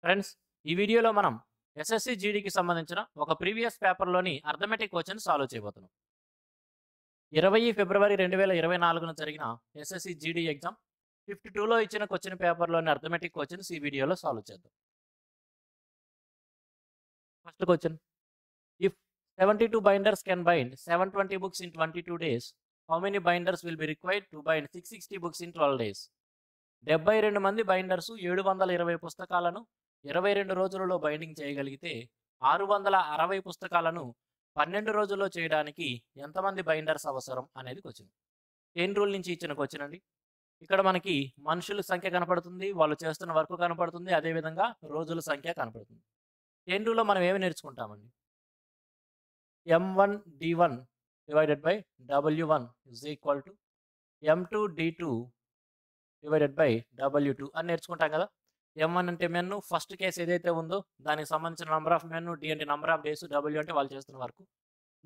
Friends, ఈ వీడియోలో మనం ఎస్ఎస్సి జీడీకి సంబంధించిన ఒక ప్రీవియస్ పేపర్లోని అర్థమెటిక్ క్వశ్చన్ సాల్వ్ చేయబోతున్నాం. 20 ఫిబ్రవరి 2024న జరిగిన ఎస్ఎస్సి జీడీ ఎగ్జామ్ 52లో ఇచ్చిన క్వశ్చన్ పేపర్లోని అర్థమెటిక్ క్వశ్చన్స్ ఈ వీడియోలో సాల్వ్ చేద్దాం. First question, if 72 binders can bind 720 books in 22 days, how many binders will be required to bind 660 books in 12 days? 72 మంది binders 720 పుస్తకాలను 22 రోజులలో binding చేయగలిగితే 660 పుస్తకాలను 12 రోజుల్లో చేయడానికి ఎంతమంది బైండర్స్ అవసరం అనేది క్వశ్చన్. చైన్ రూల్ నుంచి ఇచ్చిన క్వశ్చన్ అండి. ఇక్కడ మనకి మనుషుల సంఖ్య కనపడుతుంది, వాళ్ళు చేస్తున్న వర్క్ కనపడుతుంది, అదేవిధంగా రోజుల సంఖ్య కనపడుతుంది. చైన్ రూల్లో మనం ఏమి నేర్చుకుంటామండి? M1 D1 divided by W1 is equal to M2 D2 divided by W2 అని నేర్చుకుంటాం కదా. M1 అంటే మెన్, ఫస్ట్ కేసు ఏదైతే ఉందో దానికి సంబంధించిన నెంబర్ ఆఫ్ మెన్, D అంటే నెంబర్ ఆఫ్ డేస్, W అంటే వాళ్ళు చేస్తున్న వరకు.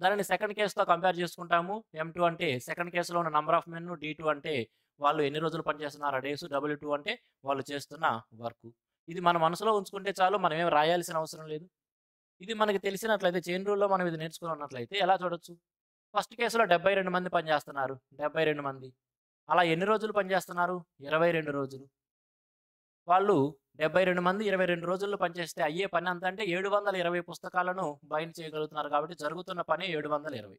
దానిని సెకండ్ కేసుతో కంపేర్ చేసుకుంటాము. M2 అంటే సెకండ్ కేసులో ఉన్న నెంబర్ ఆఫ్ మెన్, D2 అంటే వాళ్ళు ఎన్ని రోజులు పనిచేస్తున్నారు ఆ డేస్, W2 అంటే వాళ్ళు చేస్తున్న వర్క్. ఇది మన మనసులో ఉంచుకుంటే చాలు, మనం ఏం రాయాల్సిన అవసరం లేదు. ఇది మనకి తెలిసినట్లయితే చైన్ రూల్లో మనం ఇది నేర్చుకుని ఉన్నట్లయితే ఎలా చూడొచ్చు? ఫస్ట్ కేసులో 72 మంది పనిచేస్తున్నారు, 72 మంది. అలా ఎన్ని రోజులు పనిచేస్తున్నారు? 22 రోజులు. వాళ్ళు 72 మంది 22 రోజుల్లో పనిచేస్తే అయ్యే పని అంత అంటే 720 పుస్తకాలను బైండ్ చేయగలుగుతున్నారు. కాబట్టి జరుగుతున్న పని 720.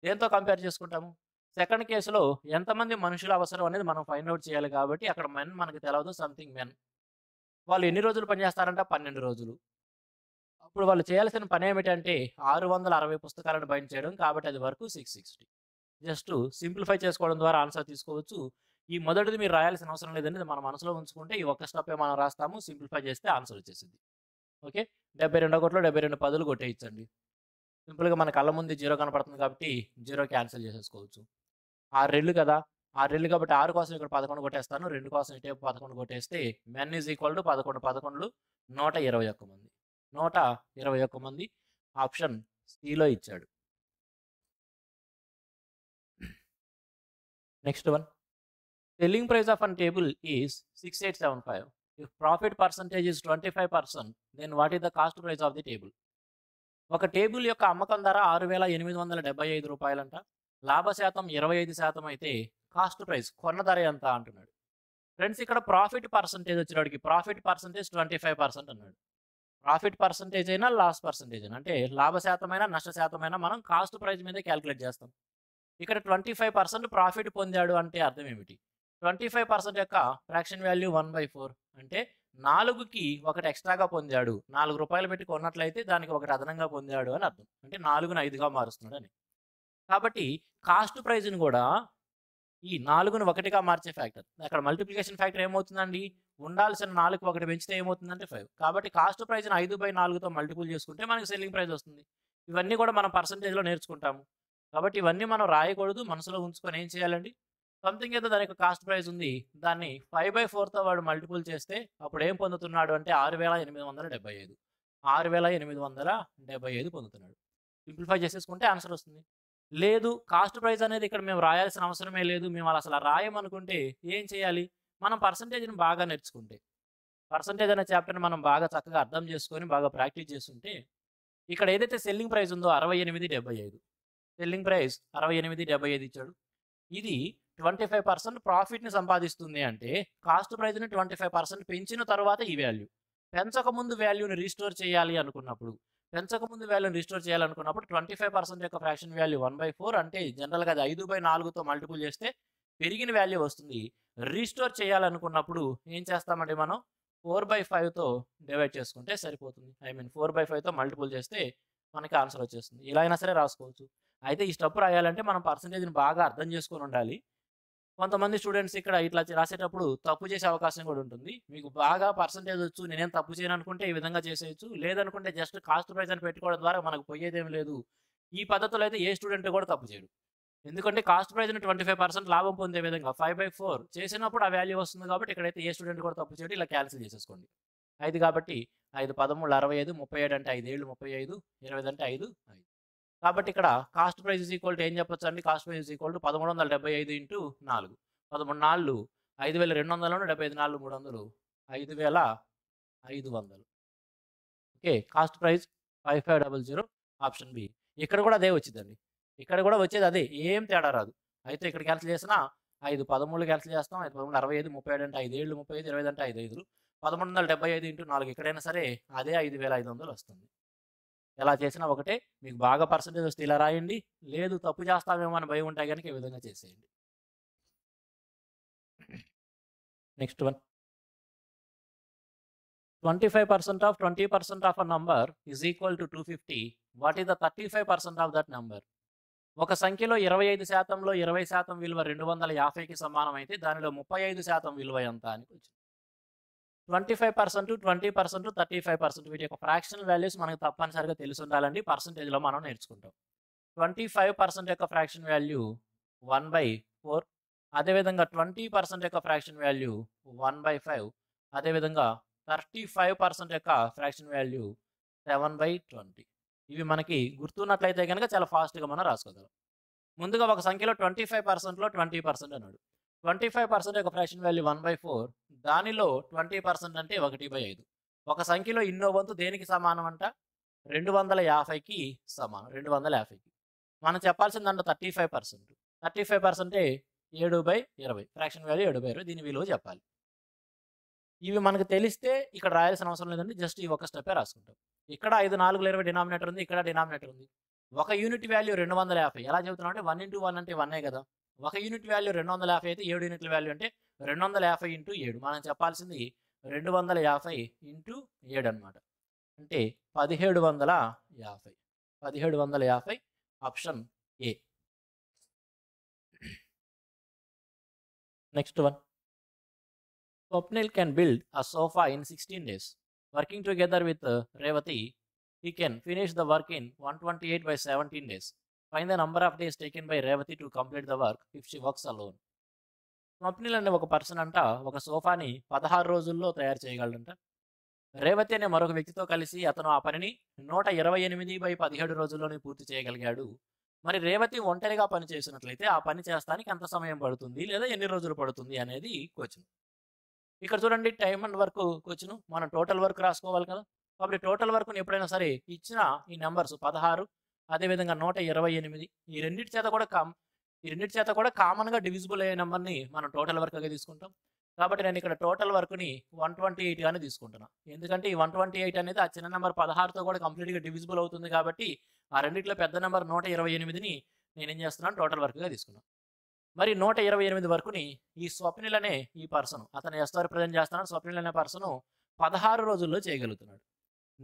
దేంతో కంపేర్ చేసుకుంటాము? సెకండ్ కేసులో ఎంతమంది మనుషులు అవసరం అనేది మనం ఫైండ్ అవుట్ చేయాలి. కాబట్టి అక్కడ మెన్ మనకి తెలియదు, సంథింగ్ మెన్. వాళ్ళు ఎన్ని రోజులు పనిచేస్తారంట? 12 రోజులు. అప్పుడు వాళ్ళు చేయాల్సిన పని ఏమిటంటే 660 పుస్తకాలను బైండ్ చేయడం. కాబట్టి అది వరకు 660. జస్ట్ సింప్లిఫై చేసుకోవడం ద్వారా ఆన్సర్ తీసుకోవచ్చు. ఈ మొదటిది మీరు రాయాల్సిన అవసరం లేదండి, మన మనసులో ఉంచుకుంటే ఈ ఒక్క స్టెప్పే మనం రాస్తాము, సింప్లిఫై చేస్తే ఆన్సర్ వచ్చేసింది. ఓకే, 72 కోట్లో 72 పదులు కొట్టేయచ్చండి. సింపుల్గా మన కళ్ళ ముందు 0 కనపడుతుంది కాబట్టి 0 క్యాన్సిల్ చేసేసుకోవచ్చు. 6 రెళ్ళు కదా, 6 రెళ్ళు కాబట్టి 6 కోసం ఇక్కడ 11 కొట్టేస్తాను, 2 కోసం ఇటేపు 11 కొట్టేస్తే మెన్ ఈజ్ ఈక్వల్ టు 11 11 121 మంది. 121 మంది ఆప్షన్ సిలో ఇచ్చాడు. Next one, selling price of a table is 6875. If profit percentage is 25%, then what is the cost price of the table? ఒక టేబుల్ యొక్క అమ్మకం ధర 6875 రూపాయలంట. లాభశాతం 25% అయితే కాస్ట్ ప్రైస్ కొన్న ధర ఎంత అంటున్నాడు. ఫ్రెండ్స్, ఇక్కడ ప్రాఫిట్ పర్సంటేజ్ వచ్చినవాడికి ప్రాఫిట్ పర్సంటేజ్ 25% అన్నాడు. ప్రాఫిట్ పర్సంటేజ్ అయినా లాస్ పర్సంటేజ్ అయినా, అంటే లాభశాతమైనా నష్టశాతమైనా మనం కాస్ట్ ప్రైస్ మీదే క్యాలిక్యులేట్ చేస్తాం. ఇక్కడ 25% ప్రాఫిట్ పొందాడు అంటే అర్థం ఏమిటి? 25% యొక్క ఫ్రాక్షన్ వాల్యూ 1/4 అంటే 4కి ఒకటి ఎక్స్ట్రాగా పొందాడు. 4 రూపాయలు పెట్టి కొన్నట్లయితే దానికి ఒకటి అదనంగా పొందాడు అని అర్థం. అంటే 4ని 5గా మారుస్తున్నాడు అని. కాబట్టి కాస్ట్ ప్రైజ్ని కూడా ఈ 4ని 1గా మార్చే ఫ్యాక్టర్. అక్కడ మల్టిప్లికేషన్ ఫ్యాక్టర్ ఏమవుతుందండి? ఉండాల్సిన 4కి 1 పెంచితే ఏమవుతుందంటే 5. కాబట్టి కాస్ట్ ప్రైజ్ని 5/4తో మల్టిపుల్ చేసుకుంటే మనకి సెల్లింగ్ ప్రైస్ వస్తుంది. ఇవన్నీ కూడా మనం పర్సంటేజ్లో నేర్చుకుంటాము. కాబట్టి ఇవన్నీ మనం రాయకూడదు, మనసులో ఉంచుకొని ఏం చేయాలండి? సంథింగ్ ఏదో దానికి కాస్ట్ ప్రైస్ ఉంది, దాన్ని 5/4తో వాడు మల్టిపుల్ చేస్తే అప్పుడు ఏం పొందుతున్నాడు అంటే 6875. 6875 పొందుతున్నాడు. సింప్లిఫై చేసేసుకుంటే ఆన్సర్ వస్తుంది. లేదు, కాస్ట్ ప్రైస్ అనేది ఇక్కడ మేము రాయాల్సిన అవసరమే లేదు, మేము అసలు రాయమనుకుంటే ఏం చేయాలి? మనం పర్సంటేజ్ని బాగా నేర్చుకుంటే, పర్సంటేజ్ అనే చాప్టర్ని మనం బాగా చక్కగా అర్థం చేసుకొని బాగా ప్రాక్టీస్ చేస్తుంటే, ఇక్కడ ఏదైతే సెల్లింగ్ ప్రైస్ ఉందో 68.75, సెల్లింగ్ ప్రైస్ 68.75 ఇచ్చాడు. ఇది 25% ప్రాఫిట్ని సంపాదిస్తుంది అంటే కాస్ట్ ప్రైజ్ని 25% పెంచిన తర్వాత ఈ వాల్యూ. పెంచకముందు వాల్యూని రీస్టోర్ చేయాలి అనుకున్నప్పుడు 25% యొక్క ఫ్రాక్షన్ వాల్యూ 1/4 అంటే జనరల్గా అది 5/4తో మల్టిపుల్ చేస్తే పెరిగిన వాల్యూ వస్తుంది. రీస్టోర్ చేయాలనుకున్నప్పుడు ఏం చేస్తామంటే మనం 4/5తో డివైడ్ చేసుకుంటే సరిపోతుంది. 4/5తో మల్టిపుల్ చేస్తే మనకి ఆన్సర్ వచ్చేస్తుంది. ఇలా అయినా సరే రాసుకోవచ్చు. అయితే ఈ స్టెప్ రాయాలంటే మనం పర్సంటేజ్ని బాగా అర్థం చేసుకొని ఉండాలి. కొంతమంది స్టూడెంట్స్ ఇక్కడ ఇట్లా రాసేటప్పుడు తప్పు చేసే అవకాశం కూడా ఉంటుంది. మీకు బాగా పర్సంటేజ్ వచ్చు, నేనేం తప్పు చేయను అనుకుంటే ఈ విధంగా చేసేయచ్చు. లేదనుకుంటే జస్ట్ కాస్ట్ ప్రైస్ అని పెట్టుకోవడం ద్వారా మనకు పోయేదేం లేదు. ఈ పద్ధతిలో అయితే ఏ స్టూడెంట్ కూడా తప్పు చేయడు. ఎందుకంటే కాస్ట్ ప్రైజ్ని 25% లాభం పొందే విధంగా 5/4 చేసినప్పుడు ఆ వాల్యూ వస్తుంది. కాబట్టి ఇక్కడైతే ఏ స్టూడెంట్ కూడా తప్పు చేయడు. ఇలా క్యాన్సిల్ చేసేసుకోండి. 5 కాబట్టి 5 13 65, 37 అంటే 5 ఏళ్ళు 35, 20 అంటే 5 5. కాబట్టి ఇక్కడ cost price is equal to ఏం చెప్పొచ్చు అండి? Cost price is equal to 1375 into 4. 13 4 5200, 75 4 300, 5000 500. Okay, cost price 5500 option B. ఇక్కడ కూడా అదే వచ్చిందండి. ఇక్కడ కూడా వచ్చేది అదే, ఏం తేడా రాదు. అయితే ఇక్కడ క్యాన్సిల్ చేసినా 5 13 క్యాన్సిల్ చేస్తాం. 5 13 65, 37 అంటే 5 ఏళ్ళు 35, 25 అంటే 5 5 1175 ఇంటూ 4 ఎక్కడైనా సరే అదే 5500 వస్తుంది. ఎలా చేసినా ఒకటే. మీకు బాగా పర్సెంటేజ్ వస్తే ఇలా రాయండి, లేదు తప్పు చేస్తామేమో అని భయం ఉంటే కనుక ఈ విధంగా చేసేయండి. Next one, 25% of 20% of a number is equal to 250. What is the 35% of that number? ఒక సంఖ్యలో 25%లో 20% విలువ 250కి సమానం అయితే దానిలో 35% విలువ ఎంత అని వచ్చింది. 25%, 20%, 35% వీటి యొక్క ఫ్రాక్షనల్ వాల్యూస్ మనకు తప్పనిసరిగా తెలిసి ఉండాలండి. పర్సంటేజ్లో మనం నేర్చుకుంటాం. 25% యొక్క ఫ్రాక్షన్ వాల్యూ 1/4, అదేవిధంగా 20% యొక్క ఫ్రాక్షన్ వాల్యూ 1/5, అదేవిధంగా 35% యొక్క ఫ్రాక్షన్ వాల్యూ 7/20. ఇవి మనకి గుర్తున్నట్లయితే కనుక చాలా ఫాస్ట్గా మనం రాసుకోగలం. ముందుగా ఒక సంఖ్యలో 25%లో 20% అన్నాడు. 25% యొక్క ఫ్రాక్షన్ వాల్యూ 1/4, దానిలో 20% అంటే 1/5. ఒక సంఖ్యలో ఇన్నో వంతు దేనికి సమానం అంట? 250కి సమానం. 250కి మనం చెప్పాల్సిందంట 35%. 35% 7/20, ఫ్రాక్షన్ వాల్యూ 7/20, దీని విలువ చెప్పాలి. ఇవి మనకు తెలిస్తే ఇక్కడ రాయాల్సిన అవసరం లేదండి, జస్ట్ ఈ ఒక స్టెప్పే రాసుకుంటాం. ఇక్కడ 5 4 20 డినామినేటర్ ఉంది, ఇక్కడ డినామినేటర్ ఉంది. ఒక యూనిట్ వాల్యూ 250. ఎలా చెబుతున్నాం అంటే 1 × 1 అంటే 1 కదా. ఒక యూనిట్ వాల్యూ 250 అయితే 7 యూనిట్ల వాల్యూ అంటే 250 × 7. మనం చెప్పాల్సింది 250 × 7 అనమాట. అంటే 1750. 1750 option A. Next one, Swapnil can build a sofa in 16 days. Working together with Revati, he can finish the work in 128 by 17 days. Find the number of days taken by Revati to complete the work if she works alone. Swapnil అనే ఒక person అంట ఒక సోఫాని 16 రోజుల్లో తయారు చేయగలడంట. రేవతి అనే మరొక వ్యక్తితో కలిసి అతను ఆ పనిని 128 by 17 రోజుల్లోనే పూర్తి చేయగలిగాడు. మరి రేవతి ఒంటరిగా పని చేసినట్లయితే ఆ పని చేస్తానికి ఎంత సమయం పడుతుంది లేదా ఎన్ని రోజులు పడుతుంది అనేది క్వశ్చన్. ఇక్కడ చూడండి, టైమ్ అండ్ వర్క్ క్వశ్చన్, మనం టోటల్ వర్క్ రాసుకోవాలి కదా. కాబట్టి టోటల్ వర్క్ని ఎప్పుడైనా సరే ఇచ్చిన ఈ నెంబర్స్ 16, అదేవిధంగా 128, ఈ రెండింటి చేత కూడా కామన్గా డివిజిబుల్ అయ్యే నెంబర్ని మనం టోటల్ వర్క్గా తీసుకుంటాం. కాబట్టి నేను ఇక్కడ టోటల్ వర్క్ని 128 గానే తీసుకుంటున్నాను. ఎందుకంటే ఈ 128 అనేది ఆ చిన్న నెంబర్ 16తో కూడా కంప్లీట్గా డివిజిబుల్ అవుతుంది. కాబట్టి ఆ రెండింటిలో పెద్ద నెంబర్ 128ని నేను ఏం చేస్తున్నాను, టోటల్ వర్క్గా తీసుకున్నాను. మరి 128 వరకుని ఈ స్వప్నిల్ అనే ఈ పర్సన్, అతను ఎస్తో రిప్రజెంట్ చేస్తున్నాడు. స్వప్నిల్ అనే పర్సను 16 రోజుల్లో చేయగలుగుతున్నాడు.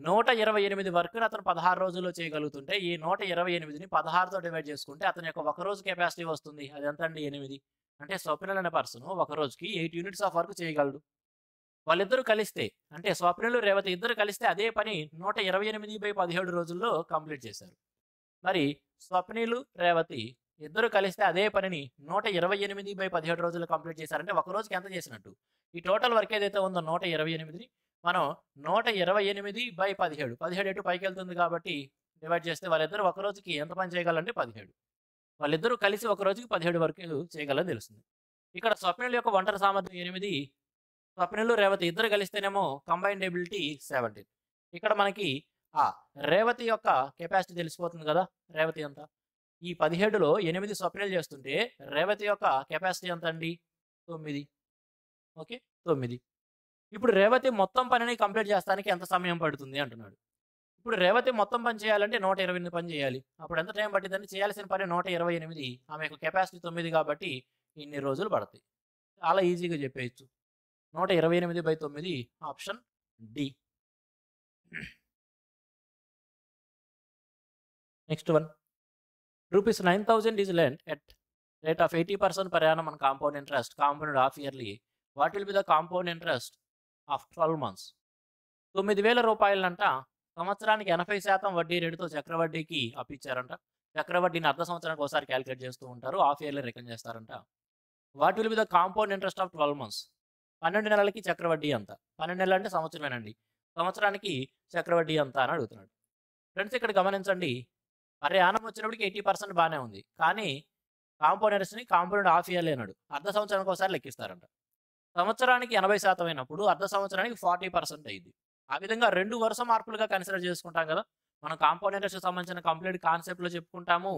128 వరకుని అతను 16 రోజుల్లో చేయగలుగుతుంటే ఈ 128ని 16తో డివైడ్ చేసుకుంటే అతని యొక్క ఒక రోజు కెపాసిటీ వస్తుంది. అది ఎంత అండి? 8. అంటే స్వప్నిల్ అనే పర్సన్ ఒక రోజుకి 8 యూనిట్స్ ఆఫ్ వర్క్ చేయగలడు. వాళ్ళిద్దరూ కలిస్తే, అంటే స్వప్నిల్ రేవతి ఇద్దరు కలిస్తే అదే పని 128 by 17 రోజుల్లో కంప్లీట్ చేశారు. మరి స్వప్నిల్ రేవతి ఇద్దరు కలిస్తే అదే పనిని 128 by 17 రోజులు కంప్లీట్ చేశారంటే ఒక రోజుకి ఎంత చేసినట్టు? ఈ టోటల్ వర్క్ ఏదైతే ఉందో 128ని మనం 128 by 17, 17 ఎటు పైకి వెళ్తుంది కాబట్టి డివైడ్ చేస్తే వాళ్ళిద్దరు ఒక రోజుకి ఎంత పని చేయగలంటే 17. వాళ్ళిద్దరూ కలిసి ఒక రోజుకి 17 వరకు చేయగలని తెలుస్తుంది. ఇక్కడ స్వప్నిల్ యొక్క ఒంటరి సామర్థ్యం 8, స్వప్నిల్ రేవతి ఇద్దరు కలిస్తేనేమో కంబైన్డ్ ఎబిలిటీ 17. ఇక్కడ మనకి ఆ రేవతి యొక్క కెపాసిటీ తెలిసిపోతుంది కదా. రేవతి ఎంత? ఈ 17లో 8 స్వప్నిల్ చేస్తుంటే రేవతి యొక్క కెపాసిటీ ఎంత అండి? 9. ఓకే, 9. ఇప్పుడు రేవతి మొత్తం పనిని కంప్లీట్ చేస్తానికి ఎంత సమయం పడుతుంది అంటున్నాడు. ఇప్పుడు రేవతి మొత్తం పని చేయాలంటే 128 పని చేయాలి. అప్పుడు ఎంత టైం పట్టిందని? చేయాల్సిన పని 128, ఆమె యొక్క కెపాసిటీ 9 కాబట్టి ఇన్ని రోజులు పడతాయి. చాలా ఈజీగా చెప్పేయచ్చు. 128 by 9 option D. Next one, ₹9,000 is lent at rate of 80% per annum on compound interest, compounded half yearly. What will be the compound interest of 12 months? 9,000 రూపాయలంట సంవత్సరానికి 80% వడ్డీ రేటుతో చక్రవడ్డీకి అప్పిచ్చారంట. చక్రవడ్డీని అర్ధ సంవత్సరానికి ఒకసారి క్యాలిక్యులేట్ చేస్తూ ఉంటారు, హాఫ్ ఇయర్లీ రికన్ చేస్తారంట. What will be the compound interest of 12 months? 12 నెలలకి చక్రవడ్డీ అంత. 12 నెలలు అంటే సంవత్సరమేనండి. సంవత్సరానికి చక్రవడ్డీ అంత అని అడుగుతున్నాడు. ఫ్రెండ్స్ ఇక్కడ గమనించండి, అరే యానం వచ్చినప్పటికి 80% బాగానే ఉంది, కానీ కాంపౌండ్ ఇంట్రెస్ట్ని కాంపౌండ్ హాఫ్ ఇయర్లీ అన్నాడు. అర్ధ సంవత్సరానికి ఒకసారి లెక్కిస్తారంట. సంవత్సరానికి 80% అయినప్పుడు అర్ధ సంవత్సరానికి 40% అయింది. ఆ విధంగా 2 వరుస మార్పులుగా కన్సిడర్ చేసుకుంటాం కదా! మనం కాంపౌండ్ ఇంట్రెస్ట్‌కి సంబంధించిన కంప్లీట్ కాన్సెప్ట్‌లో చెప్పుకుంటాము.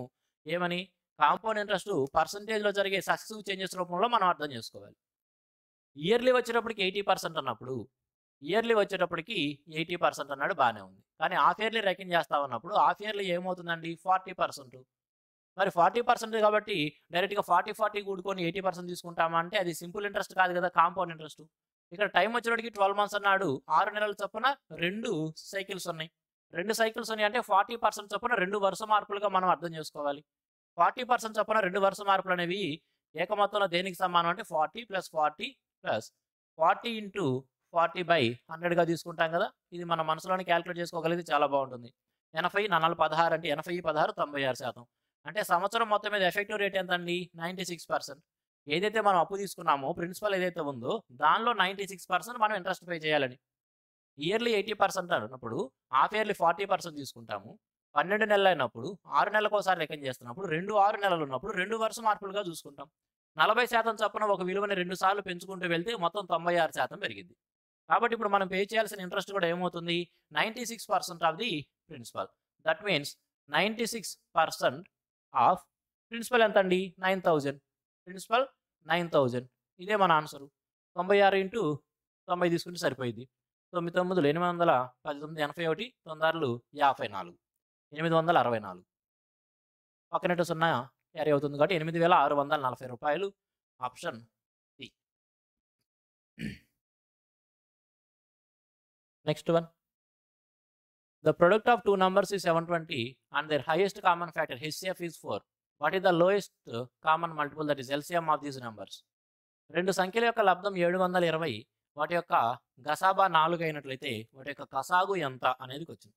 ఏమని? కాంపౌండ్ ఇంట్రెస్ట్ పర్సెంటేజ్‌లో జరిగే సక్సెసివ్ చేంజెస్ రూపంలో మనం అర్థం చేసుకోవాలి. ఇయర్లీ వచ్చేటప్పటికి 80% అన్నప్పుడు, ఇయర్లీ వచ్చేటప్పటికి 80% అన్నాడు బానే ఉంది. కానీ హాఫ్ ఇయర్లీ రెకన్ చేస్తా ఉన్నప్పుడు హాఫ్ ఇయర్లీ ఏమవుతుందండి 40%. మరి 40% కాబట్టి డైరెక్ట్‌గా 40, 40 కూడుకొని 80% తీసుకుంటామా అంటే అది సింపుల్ ఇంట్రెస్ట్ కాదు కదా! Compound interest. ఇక్కడ టైమ్ వచ్చేటప్పటికి 12 మంత్స్ అన్నాడు. 6 నెలల చొప్పున 2 సైకిల్స్ ఉన్నాయి. 2 సైకిల్స్ ఉన్నాయంటే 40% చొప్పున 2 వరుస మార్పులుగా మనం అర్థం చేసుకోవాలి. 40% చొప్పున 2 వరుస మార్పులనేవి ఏక మొత్తంలో దేనికి సమానం అంటే 40 + 40 + 40 × 40/100గా తీసుకుంటాం కదా! ఇది మన మనసులోనే కాలిక్యులేట్ చేసుకోగలిగితే చాలా బావుంటుంది. 80 నాలుగు 16 అంటే 80, 16 96%. అంటే సంవత్సరం మొత్తం మీద ఎఫెక్టివ్ రేట్ ఎంతండి? 96%. ఏదైతే మనం అప్పు తీసుకున్నామో ప్రిన్సిపల్ ఏదైతే ఉందో దానిలో 96% మనం ఇంట్రెస్ట్ పే చేయాలని. ఇయర్లీ 80% అన్నప్పుడు హాఫ్ ఇయర్లీ 40% తీసుకుంటాము. 12 నెలలైనప్పుడు 6 నెలలకోసారి లెక్కన చేస్తున్నప్పుడు 6 నెలలు ఉన్నప్పుడు 2 వరుస మార్పులుగా చూసుకుంటాం. 40% చొప్పున ఒక విలువని 2 సార్లు పెంచుకుంటూ వెళ్తే మొత్తం 96% పెరిగిద్ది. కాబట్టి ఇప్పుడు మనం పే చేయాల్సిన ఇంట్రెస్ట్ కూడా ఏమవుతుంది? 96% of the principal. That means 96% of principal ఎంతండి? 9000. ప్రిన్సిపల్ 9000. ఇదే మన ఆన్సరు. 96 ఇంటూ 90 తీసుకుంటే సరిపోయిద్ది. 9 9 810, 9 81, 9 54. 864. పక్కనెటు 0 క్యారీ అవుతుంది కాబట్టి రూ. 8640. Option C. Next one. The product of two numbers is 720 and their highest common factor HCF is 4. What is the lowest common multiple, that is LCM of these numbers? రెండు సంఖ్యల యొక్క లబ్ధం 720, వాటి యొక్క గసాబా 4 అయినట్లయితే వాటి యొక్క కసాగు ఎంత అనేది వచ్చింది.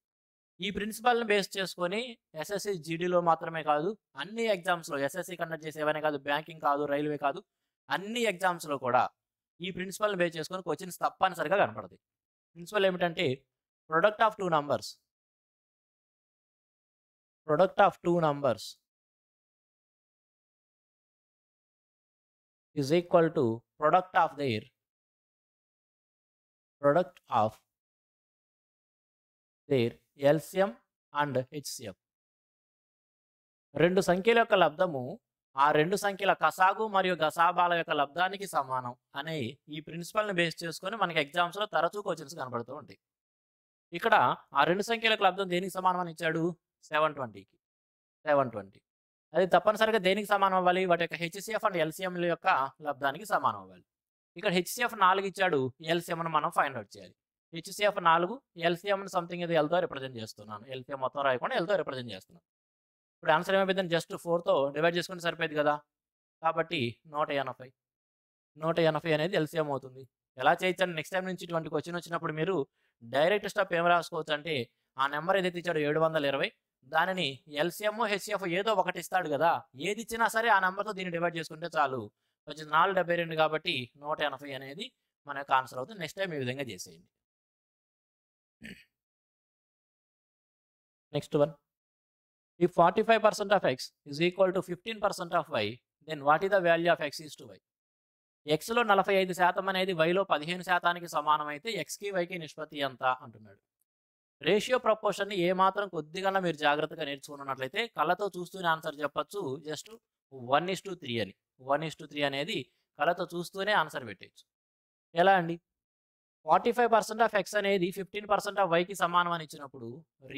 ఈ ప్రిన్సిపల్ని బేస్ చేసుకొని ఎస్ఎస్సి జీడీలో మాత్రమే కాదు అన్ని ఎగ్జామ్స్లో, ఎస్ఎస్సి కండక్ట్ చేసేవనే కాదు, బ్యాంకింగ్ కాదు, రైల్వే కాదు, అన్ని ఎగ్జామ్స్లో కూడా ఈ ప్రిన్సిపల్ని బేస్ చేసుకొని క్వశ్చన్స్ తప్పనిసరిగా కనపడతాయి. ప్రిన్సిపల్ ఏమిటంటే product of two numbers is equal to product of their LCM and HCF. రెండు సంఖ్యల యొక్క లబ్ధము ఆ రెండు సంఖ్యల కసాగు మరియు గసాబాల యొక్క లబ్ధానికి సమానం అనే ఈ ప్రిన్సిపల్ని బేస్ చేసుకొని మనకి ఎగ్జామ్స్లో తరచూ క్వశ్చన్స్ కనబడుతూ ఉంటాయి. ఇక్కడ ఆ రెండు సంఖ్యలకు లబ్ధం దేనికి సమానం అని ఇచ్చాడు? 720కి. 720 అది తప్పనిసరిగా దేనికి సమానం అవ్వాలి? వాటి యొక్క హెచ్సిఎఫ్ అండ్ ఎల్సిఎంల యొక్క లబ్ధానికి సమానం అవ్వాలి. ఇక్కడ హెచ్సిఎఫ్ 4 ఇచ్చాడు, ఎల్సిఎంను మనం ఫైండ్ అవుట్ చేయాలి. హెచ్సిఎఫ్ 4, ఎల్సిఎంను సంథింగ్ ఇది ఎల్తో రిప్రజెంట్ చేస్తున్నాను. ఎల్సిఎం మొత్తం రాయకుండా ఎల్తో రిప్రజెంట్ చేస్తున్నాను. ఇప్పుడు ఆన్సర్ ఏమైపోయిందని జస్ట్ 4తో డివైడ్ చేసుకుంటే సరిపోయింది కదా. కాబట్టి 180. 180 అనేది ఎల్సిఎం అవుతుంది. ఎలా చేయొచ్చండి? నెక్స్ట్ టైం నుంచి ఇటువంటి క్వశ్చన్ వచ్చినప్పుడు మీరు డైరెక్ట్ స్టెప్ ఏం రాసుకోవచ్చు అంటే ఆ నెంబర్ ఏదైతే ఇచ్చాడో 720 దానిని ఎల్సిఎం హెచ్సిఎఫ్ ఏదో ఒకటి ఇస్తాడు కదా, ఏది ఇచ్చినా సరే ఆ నెంబర్తో దీన్ని డివైడ్ చేసుకుంటే చాలు. కొంచెం 472 కాబట్టి 180 అనేది మన యొక్క ఆన్సర్ అవుతుంది. నెక్స్ట్ టైం ఈ విధంగా చేసేయండి. Next one. If 45% of x is equal to 15% of y, then what is the value of x is to y? ఎక్స్లో 45% అనేది వైలో 15%కి సమానమైతే ఎక్స్కి వైకి నిష్పత్తి ఎంత అంటున్నాడు. రేషియో ప్రపోర్షన్ని ఏమాత్రం కొద్దిగా మీరు జాగ్రత్తగా నేర్చుకున్నట్లయితే కళ్ళతో చూస్తూనే ఆన్సర్ చెప్పచ్చు. జస్ట్ 1:3 అని. 1:3 అనేది కళ్ళతో చూస్తూనే ఆన్సర్ పెట్టచ్చు. ఎలా అండి? 45% ఆఫ్ ఎక్స్ అనేది 15% ఆఫ్ వైకి సమానం అని ఇచ్చినప్పుడు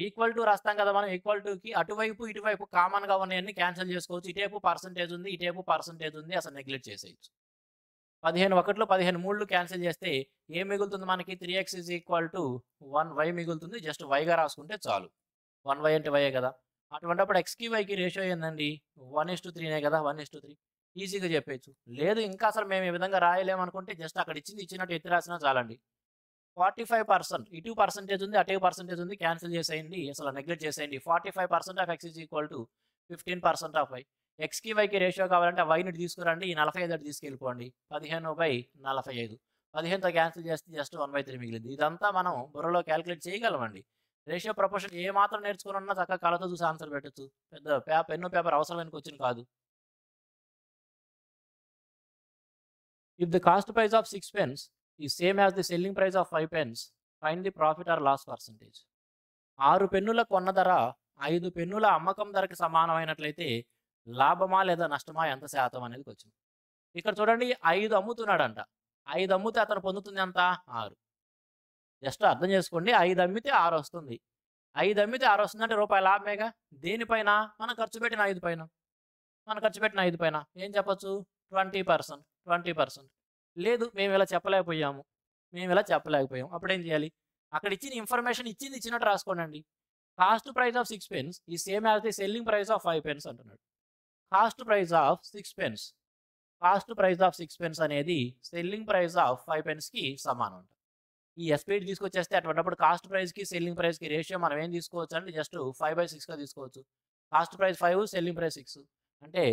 ఈక్వల్ టు రాస్తాం కదా మనం. ఈక్వల్ టుకి అటువైపు ఇటువైపు కామన్గా ఉన్నాయన్నీ క్యాన్సిల్ చేసుకోవచ్చు. ఇటేపు పర్సంటేజ్ ఉంది, ఇటేపు పర్సంటేజ్ ఉంది, అసలు నెగ్లెక్ట్ చేసేయచ్చు. 15 ఒకట్లు 15 మూడులు క్యాన్సిల్ చేస్తే ఏం మిగులుతుంది మనకి? 3x is equal to 1y మిగులుతుంది. జస్ట్ వైగా రాసుకుంటే చాలు. 1y అంటే వైయే కదా. అటువంటిప్పుడు ఎక్స్కి వైకి రేషియో ఏందండి? 1:3నే కదా. 1:3 ఈజీగా చెప్పేయచ్చు. లేదు ఇంకా అసలు మేము ఈ విధంగా రాయలేమనుకుంటే జస్ట్ అక్కడ ఇచ్చింది ఇచ్చినట్టు ఎత్తి రాసినా చాలండి. 45% ఇటు పర్సంటేజ్ ఉంది, అటు పర్సంటేజ్ ఉంది, క్యాన్సిల్ చేసేయండి, అసలు నెగ్లెక్ట్ చేసేయండి. 45% of x is equal to 15% of y. ఎక్స్కి వైకి రేషియో కావాలంటే వైని తీసుకురండి, ఈ 45 అటు తీసుకెళ్ళిపోండి. 15/45. 15తో క్యాన్సిల్ చేస్తే జస్ట్ 1/3 మిగిలింది. ఇదంతా మనం బుర్రలో క్యాలిక్యులేట్ చేయగలమండి. రేషియో ప్రపోర్షన్ ఏ మాత్రం నేర్చుకున్నా చక్కగా కళ్ళతో చూసి ఆన్సర్ పెట్టచ్చు. పెద్ద పెన్ను పేపర్ అవసరమైన క్వశ్చన్ కాదు. If the cost price of 6 pence is same as the selling price of 5 pence, find the profit or loss percentage. 6 పెన్నుల కొన్న ధర 5 పెన్నుల అమ్మకం ధరకి సమానమైనట్లయితే లాభమా లేదా నష్టమా ఎంత శాతం అనేది క్వశ్చన్. ఇక్కడ చూడండి 5 అమ్ముతున్నాడంట. 5 అమ్మితే అతను పొందుతుంది ఎంత? 6. జస్ట్ అర్థం చేసుకోండి. 5 అమ్మితే 6 వస్తుంది. 5 అమ్మితే 6 వస్తుందంటే రూపాయి లాభమేగా. దేనిపైన? మనం ఖర్చు పెట్టిన 5 పైన. మనం ఖర్చు పెట్టిన 5 పైన ఏం చెప్పొచ్చు? 20%. 20%. లేదు మేము ఇలా చెప్పలేకపోయాము. అప్పుడు ఏం చేయాలి? అక్కడ ఇచ్చిన ఇన్ఫర్మేషన్ ఇచ్చినట్టు రాసుకోండి. కాస్ట్ ప్రైస్ ఆఫ్ 6 pence ఈ same as the selling price of 5 pence అంటున్నాడు. Cost price of 6 pence. Cost price of 6 pence అనేది సెల్లింగ్ ప్రైస్ ఆఫ్ 5 penceకి సమానం అంట. ఈ ఎస్పీడ్ తీసుకొచ్చేస్తే అటువంటిప్పుడు కాస్ట్ ప్రైస్కి సెల్లింగ్ ప్రైస్కి రేషియో మనం ఏం తీసుకోవచ్చు అంటే జస్ట్ 5/6గా తీసుకోవచ్చు. Cost price 5, selling price 6. అంటే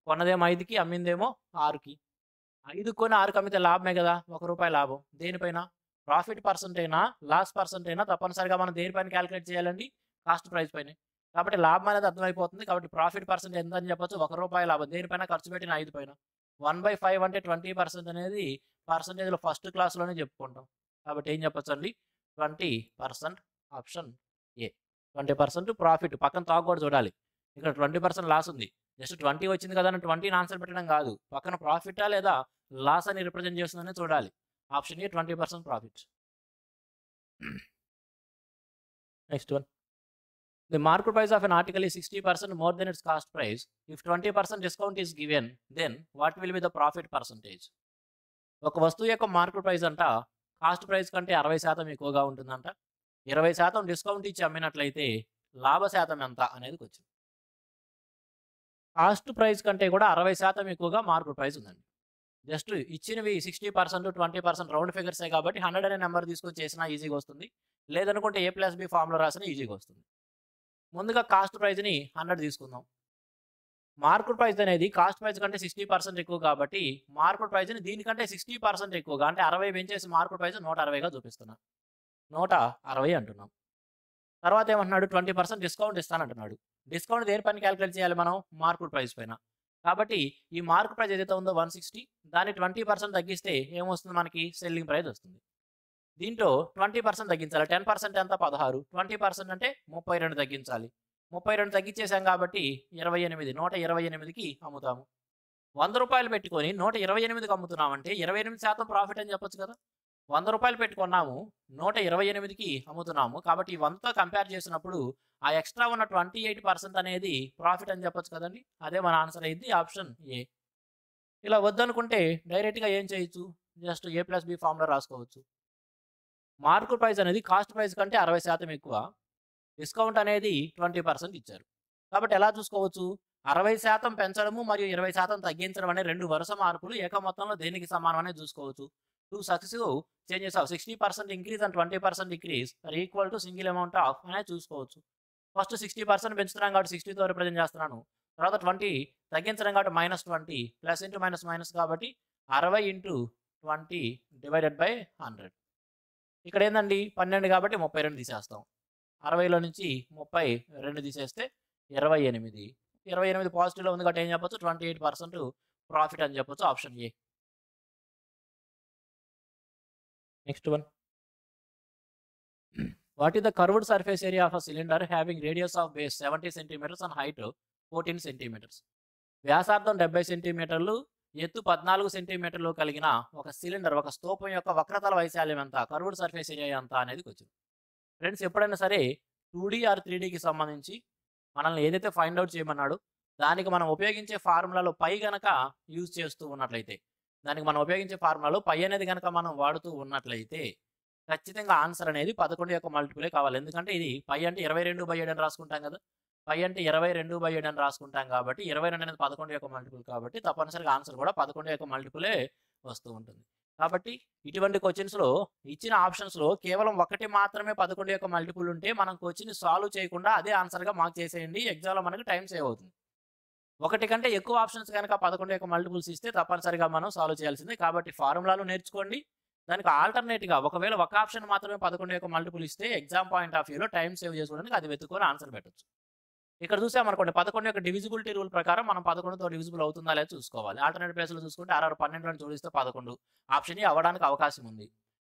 కొన్నదేమో 5కి, అమ్మిందేమో 6కి. 5 కొని 6కి అమ్మితే లాభమే కదా, ₹1 లాభం. దేనిపైన? ప్రాఫిట్ పర్సెంట్ అయినా లాస్ పర్సెంట్ అయినా తప్పనిసరిగా మనం దేనిపైన క్యాలిక్యులేట్ చేయాలండి? కాస్ట్ ప్రైస్ పైన. కాబట్టి లాభం అనేది అర్థమైపోతుంది. కాబట్టి ప్రాఫిట్ పర్సెంట్ ఎంత అని చెప్పొచ్చు? ₹1 లాభం. దేనిపైన? ఖర్చు పెట్టిన 5 పైన. 1/5 అంటే 20% అనేది పర్సంటేజ్లో ఫస్ట్ క్లాస్లోనే చెప్పుకుంటాం. కాబట్టి ఏం చెప్పొచ్చు అండి? 20%. Option A. 20% ప్రాఫిట్. పక్కన తాకు కూడా చూడాలి. ఇక్కడ 20% లాస్ ఉంది. జస్ట్ 20 వచ్చింది కదా అని 20 ఆన్సర్ పెట్టడం కాదు. పక్కన ప్రాఫిటా లేదా లాస్ అని రిప్రజెంట్ చేస్తుందని చూడాలి. Option A 20% profit. Next one. The market price of N article is 60% more than its cost price. If 20% discount is given, then what will be the profit percentage? ఒక వస్తువు యొక్క మార్కెట్ ప్రైస్ అంట cost price కంటే 60% ఎక్కువగా ఉంటుందంట. 20% discount ఇచ్చి అమ్మినట్లయితే లాభ శాతం ఎంత అనేది వచ్చింది. కాస్ట్ ప్రైస్ కంటే కూడా 60% ఎక్కువగా మార్కెట్ ప్రైస్ ఉందండి. జస్ట్ ఇచ్చినవి 60%, 20% రౌండ్ ఫిగర్సే కాబట్టి 100 అనే నెంబర్ తీసుకొని చేసినా ఈజీగా వస్తుంది. లేదనుకుంటే A+B ఫార్ములా రాసినా ఈజీగా వస్తుంది. ముందుగా కాస్ట్ ప్రైస్ని 100 తీసుకుందాం. మార్కెట్ ప్రైస్ అనేది కాస్ట్ ప్రైస్ కంటే 60% ఎక్కువ కాబట్టి మార్కెట్ ప్రైస్ని దీనికంటే 60% ఎక్కువగా అంటే 60 పెంచేసి మార్కెట్ ప్రైస్ 160గా చూపిస్తున్నాం. 160 అంటున్నాం. తర్వాత ఏమంటున్నాడు? 20% డిస్కౌంట్ ఇస్తానంటున్నాడు. డిస్కౌంట్ దేని పైన క్యాలిక్యులేట్ చేయాలి మనం? మార్కెట్ ప్రైస్ పైన. కాబట్టి ఈ మార్కెట్ ప్రైస్ ఏదైతే ఉందో 160 దాన్ని 20% తగ్గిస్తే ఏమొస్తుంది మనకి? సెల్లింగ్ ప్రైస్ వస్తుంది. దీంట్లో 20% తగ్గించాలి. 10% ఎంత? 16. 20% అంటే 32 తగ్గించాలి. 32 తగ్గించేసాం కాబట్టి 28. 128కి అమ్ముతాము. ₹100 పెట్టుకొని 128కి అమ్ముతున్నామంటే 28% ప్రాఫిట్ అని చెప్పొచ్చు కదా. ₹100 పెట్టుకున్నాము, 128కి అమ్ముతున్నాము. కాబట్టి ఇవంతా కంపేర్ చేసినప్పుడు ఆ ఎక్స్ట్రా ఉన్న 28% అనేది ప్రాఫిట్ అని చెప్పొచ్చు కదండి. అదే మన ఆన్సర్ అయింది. Option A. ఇలా వద్దనుకుంటే డైరెక్ట్గా ఏం చేయొచ్చు? జస్ట్ A+B ఫార్ములా రాసుకోవచ్చు. మార్కెట్ ప్రైస్ అనేది కాస్ట్ ప్రైస్ కంటే 60% ఎక్కువ. డిస్కౌంట్ అనేది 20% ఇచ్చారు. కాబట్టి ఎలా చూసుకోవచ్చు? 60% పెంచడము మరియు 20% తగ్గించడం అనే 2 వరుస మార్పులు ఏక మొత్తంలో దేనికి సమానం అనేది చూసుకోవచ్చు. 2 successive changes of 60% increase and 20% decrease are equal to single amount of అనేది చూసుకోవచ్చు. ఫస్ట్ 60% పెంచుతున్నాం కాబట్టి 60తో రిప్రజెంట్ చేస్తున్నాను. తర్వాత 20 తగ్గించడం కాబట్టి -20 ప్లస్ ఇంటూ మైనస్ మైనస్ కాబట్టి 60 × 20 డివైడెడ్ బై 100. ఇక్కడ ఏందండి 12 కాబట్టి 32 తీసేస్తాం. 60లో నుంచి 32 తీసేస్తే 28. 28 పాజిటివ్లో ఉంది కాబట్టి ఏం చెప్పొచ్చు? 28% ప్రాఫిట్ అని చెప్పొచ్చు. Option A. Next one. What is the curved surface area of a cylinder having radius of base 70 centimetres and height 14 centimetres? వ్యాసార్థం 70 సెంటీమీటర్లు, ఎత్తు 14 సెంటీమీటర్లు కలిగిన ఒక సిలిండర్, ఒక స్తూపం యొక్క వక్రతల వైశాల్యం ఎంత? కర్వ్డ్ సర్ఫేస్ ఏరియా ఎంత అనేది వచ్చింది. ఫ్రెండ్స్, ఎప్పుడైనా సరే 2D ఆర్ 3Dకి సంబంధించి మనల్ని ఏదైతే ఫైండ్ అవుట్ చేయమన్నాడో దానికి మనం ఉపయోగించే ఫార్ములాలో పై గనక యూజ్ చేస్తూ ఉన్నట్లయితే, దానికి మనం ఉపయోగించే ఫార్ములాలో పై అనేది కనుక మనం వాడుతూ ఉన్నట్లయితే ఖచ్చితంగా ఆన్సర్ అనేది 11 యొక్క మల్టిపులే కావాలి. ఎందుకంటే ఇది పై అంటే 22/7 అని రాసుకుంటాం కదా. పై అంటే 22/7 అని రాసుకుంటాం కాబట్టి 22 అనేది 11 యొక్క మల్టిపుల్ కాబట్టి తప్పనిసరిగా ఆన్సర్ కూడా 11 యొక్క మల్టిపులే వస్తూ ఉంటుంది. కాబట్టి ఇటువంటి క్వశ్చన్స్లో ఇచ్చిన ఆప్షన్స్లో కేవలం ఒకటి మాత్రమే 11 యొక్క మల్టిపుల్ ఉంటే మనం క్వశ్చన్ సాల్వ్ చేయకుండా అదే ఆన్సర్గా మార్క్ చేసేయండి. ఎగ్జామ్లో మనకి టైం సేవ్ అవుతుంది. ఒకటి కంటే ఎక్కువ ఆప్షన్స్ కనుక 11 యొక్క మల్టిపుల్స్ ఇస్తే తప్పనిసరిగా మనం సాల్వ్ చేయాల్సిందే. కాబట్టి ఫార్ములాలు నేర్చుకోండి. దానికి ఆల్టర్నేట్గా ఒకవేళ ఒక ఆప్షన్ మాత్రమే 11 యొక్క మల్టిపుల్ ఇస్తే ఎగ్జామ్ పాయింట్ ఆఫ్ వ్యూలో టైం సేవ్ చేసుకోవడానికి అది వెతుక్కొని ఆన్సర్ పెట్టచ్చు. ఇక్కడ చూసామనుకోండి 11 యొక్క డివిజిబిలిటీ రూల్ ప్రకారం మనం 11తో డివిజిబుల్ అవుతుందా లేదా చూసుకోవాలి. ఆల్టర్నేట్ ప్లేస్లో చూసుకుంటే 6 12 జోడిస్తే 11 ఆప్షన్ అవ్వడానికి అవకాశం ఉంది.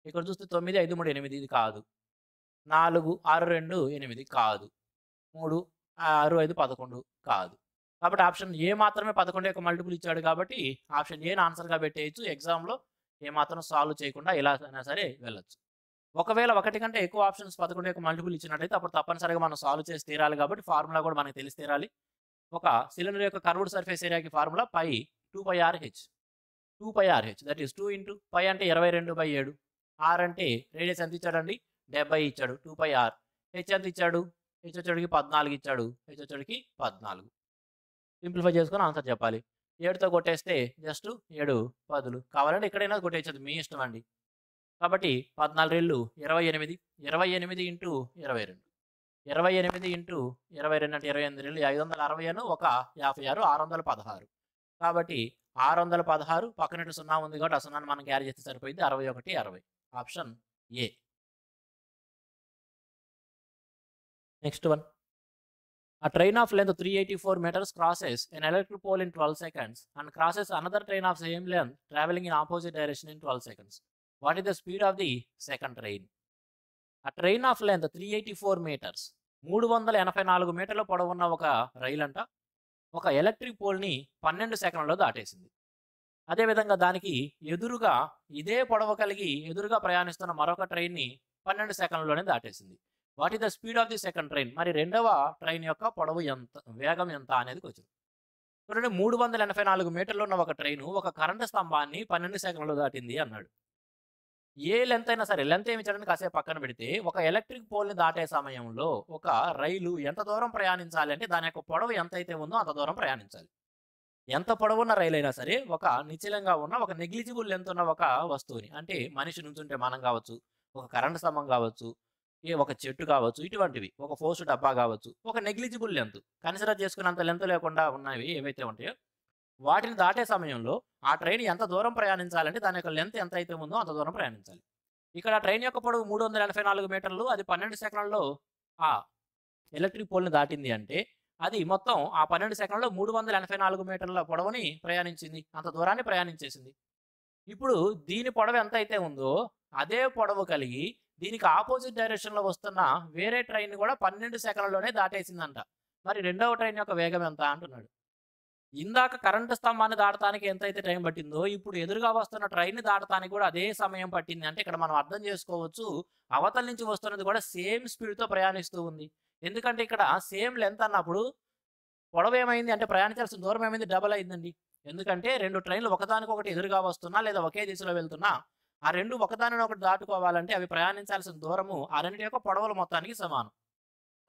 ఇక్కడ చూస్తే 9, 5, 3, 8 ఇది కాదు. 4, 6, 2, 8 కాదు. 3, 6, 5, 11 కాదు. కాబట్టి ఆప్షన్ ఏ మాత్రమే 11 యొక్క మల్టిపుల్ ఇచ్చాడు కాబట్టి ఆప్షన్ ఏని ఆన్సర్‌గా పెట్టేయొచ్చు. ఎగ్జామ్‌లో ఏమాత్రం సాల్వ్ చేయకుండా ఎలా అయినా సరే వెళ్ళొచ్చు. ఒకవేళ ఒకటి కంటే ఎక్కువ ఆప్షన్స్ 11 యొక్క మల్టిపుల్ ఇచ్చినట్లయితే అప్పుడు తప్పనిసరిగా మనం సాల్వ్ చేసి తీరాలి కాబట్టి ఫార్ములా కూడా మనకు తెలిసి తీరాలి. ఒక సిలిండర్ యొక్క కర్వ్డ్ సర్ఫేస్ ఏరియాకి formula pi 2πRh. 2πRh that is 2 into pi అంటే 22/7. ఆర్ అంటే రేడియస్ ఎంత ఇచ్చాడండి? 70 ఇచ్చాడు. 2πR. హెచ్ ఎంత ఇచ్చాడు? హెచ్ వచ్చేటికి 14 ఇచ్చాడు. హెచ్ వచ్చేటికి 14. సింప్లిఫై చేసుకొని ఆన్సర్ చెప్పాలి. 7తో కొట్టేస్తే జస్ట్ 7 10లు. కావాలంటే ఎక్కడైనా కొట్టేయచ్చు, మీ ఇష్టం అండి. కాబట్టి 14 రెళ్ళు 28. 28 ఇంటూ 22. 28 ఇంటూ 22 అంటే 28 రెళ్ళు 560 అను ఒక 56 616. కాబట్టి 616 పక్కన 0 ఉంది కాబట్టి ఆ 0ని మనం క్యారీ చేస్తే సరిపోయింది. 61 60. Option A. Next one. A train of length 384 meters crosses an electric pole in 12 seconds and crosses another train of same length traveling in opposite direction in 12 seconds. What is the speed of the second train? A train of length 384 meters. 384 మీటర్ల పొడవున్న ఒక రైలు అంట ఒక electric పోల్ని 12 సెకండ్లలో దాటేసింది. అదేవిధంగా దానికి ఎదురుగా ఇదే పొడవు కలిగి ఎదురుగా ప్రయాణిస్తున్న మరొక ట్రైన్ని 12 సెకండ్లలోనే దాటేసింది. What is the speed of the second train? మరి రెండవ ట్రైన్ యొక్క పొడవు ఎంత, వేగం ఎంత అనేది క్వశ్చన్. చూడండి, 384 మీటర్లు ఉన్న ఒక ట్రైను ఒక కరెంటు స్తంభాన్ని 12 సెకండ్లలో దాటింది అన్నాడు. ఏ లెంత్ అయినా సరే, లెంత్ ఏమి ఇచ్చాడని కాసేపు పక్కన పెడితే ఒక ఎలక్ట్రిక్ పోల్ని దాటే సమయంలో ఒక రైలు ఎంత దూరం ప్రయాణించాలి అంటే దాని యొక్క పొడవు ఎంత అయితే ఉందో అంత దూరం ప్రయాణించాలి. ఎంత పొడవున్న రైలు అయినా సరే ఒక నిశ్చలంగా ఉన్న ఒక నెగ్లిజిబుల్ లెంత్ ఉన్న ఒక వస్తువుని, అంటే మనిషి నుంచుంటే మనం కావచ్చు, ఒక కరెంటు స్తంభం కావచ్చు, ఒక చెట్టు కావచ్చు, ఇటువంటివి ఒక ఫోర్స్ డబ్బా కావచ్చు, ఒక నెగ్లిజిబుల్ లెంత్ కన్సిడర్ చేసుకున్నంత లెంత్ లేకుండా ఉన్నవి ఏవైతే ఉంటాయో వాటిని దాటే సమయంలో ఆ ట్రైన్ ఎంత దూరం ప్రయాణించాలంటే దాని యొక్క లెంత్ ఎంత అయితే ఉందో అంత దూరం ప్రయాణించాలి. ఇక్కడ ట్రైన్ యొక్క పొడవు 384 మీటర్లు, అది 12 సెకండ్లలో ఆ ఎలక్ట్రిక్ పోల్ని దాటింది అంటే అది మొత్తం ఆ 12 సెకండ్లలో 384 మీటర్ల పొడవుని ప్రయాణించింది, అంత దూరాన్ని ప్రయాణించేసింది. ఇప్పుడు దీని పొడవు ఎంత అయితే ఉందో అదే పొడవు కలిగి దీనికి ఆపోజిట్ డైరెక్షన్లో వస్తున్న వేరే ట్రైన్ కూడా 12 సెకండ్లలోనే దాటేసిందంట. మరి రెండవ ట్రైన్ యొక్క వేగం ఎంత అంటున్నాడు. ఇందాక కరెంటు స్తంభాన్ని దాటడానికి ఎంతైతే టైం పట్టిందో ఇప్పుడు ఎదురుగా వస్తున్న ట్రైన్ని దాటడానికి కూడా అదే సమయం పట్టింది. అంటే ఇక్కడ మనం అర్థం చేసుకోవచ్చు, అవతల నుంచి వస్తున్నది కూడా సేమ్ స్పీడ్తో ప్రయాణిస్తూ ఉంది. ఎందుకంటే ఇక్కడ సేమ్ లెంత్ అన్నప్పుడు పొడవు ఏమైంది అంటే ప్రయాణించాల్సిన దూరం ఏమైంది, డబల్ అయిందండి. ఎందుకంటే రెండు ట్రైన్లు ఒకదానికొకటి ఎదురుగా వస్తున్నా లేదా ఒకే దిశలో వెళ్తున్నా ఆ రెండు ఒకదానిని ఒకటి దాటుకోవాలంటే అవి ప్రయాణించాల్సిన దూరము ఆ రెండింటి యొక్క పొడవుల మొత్తానికి సమానం.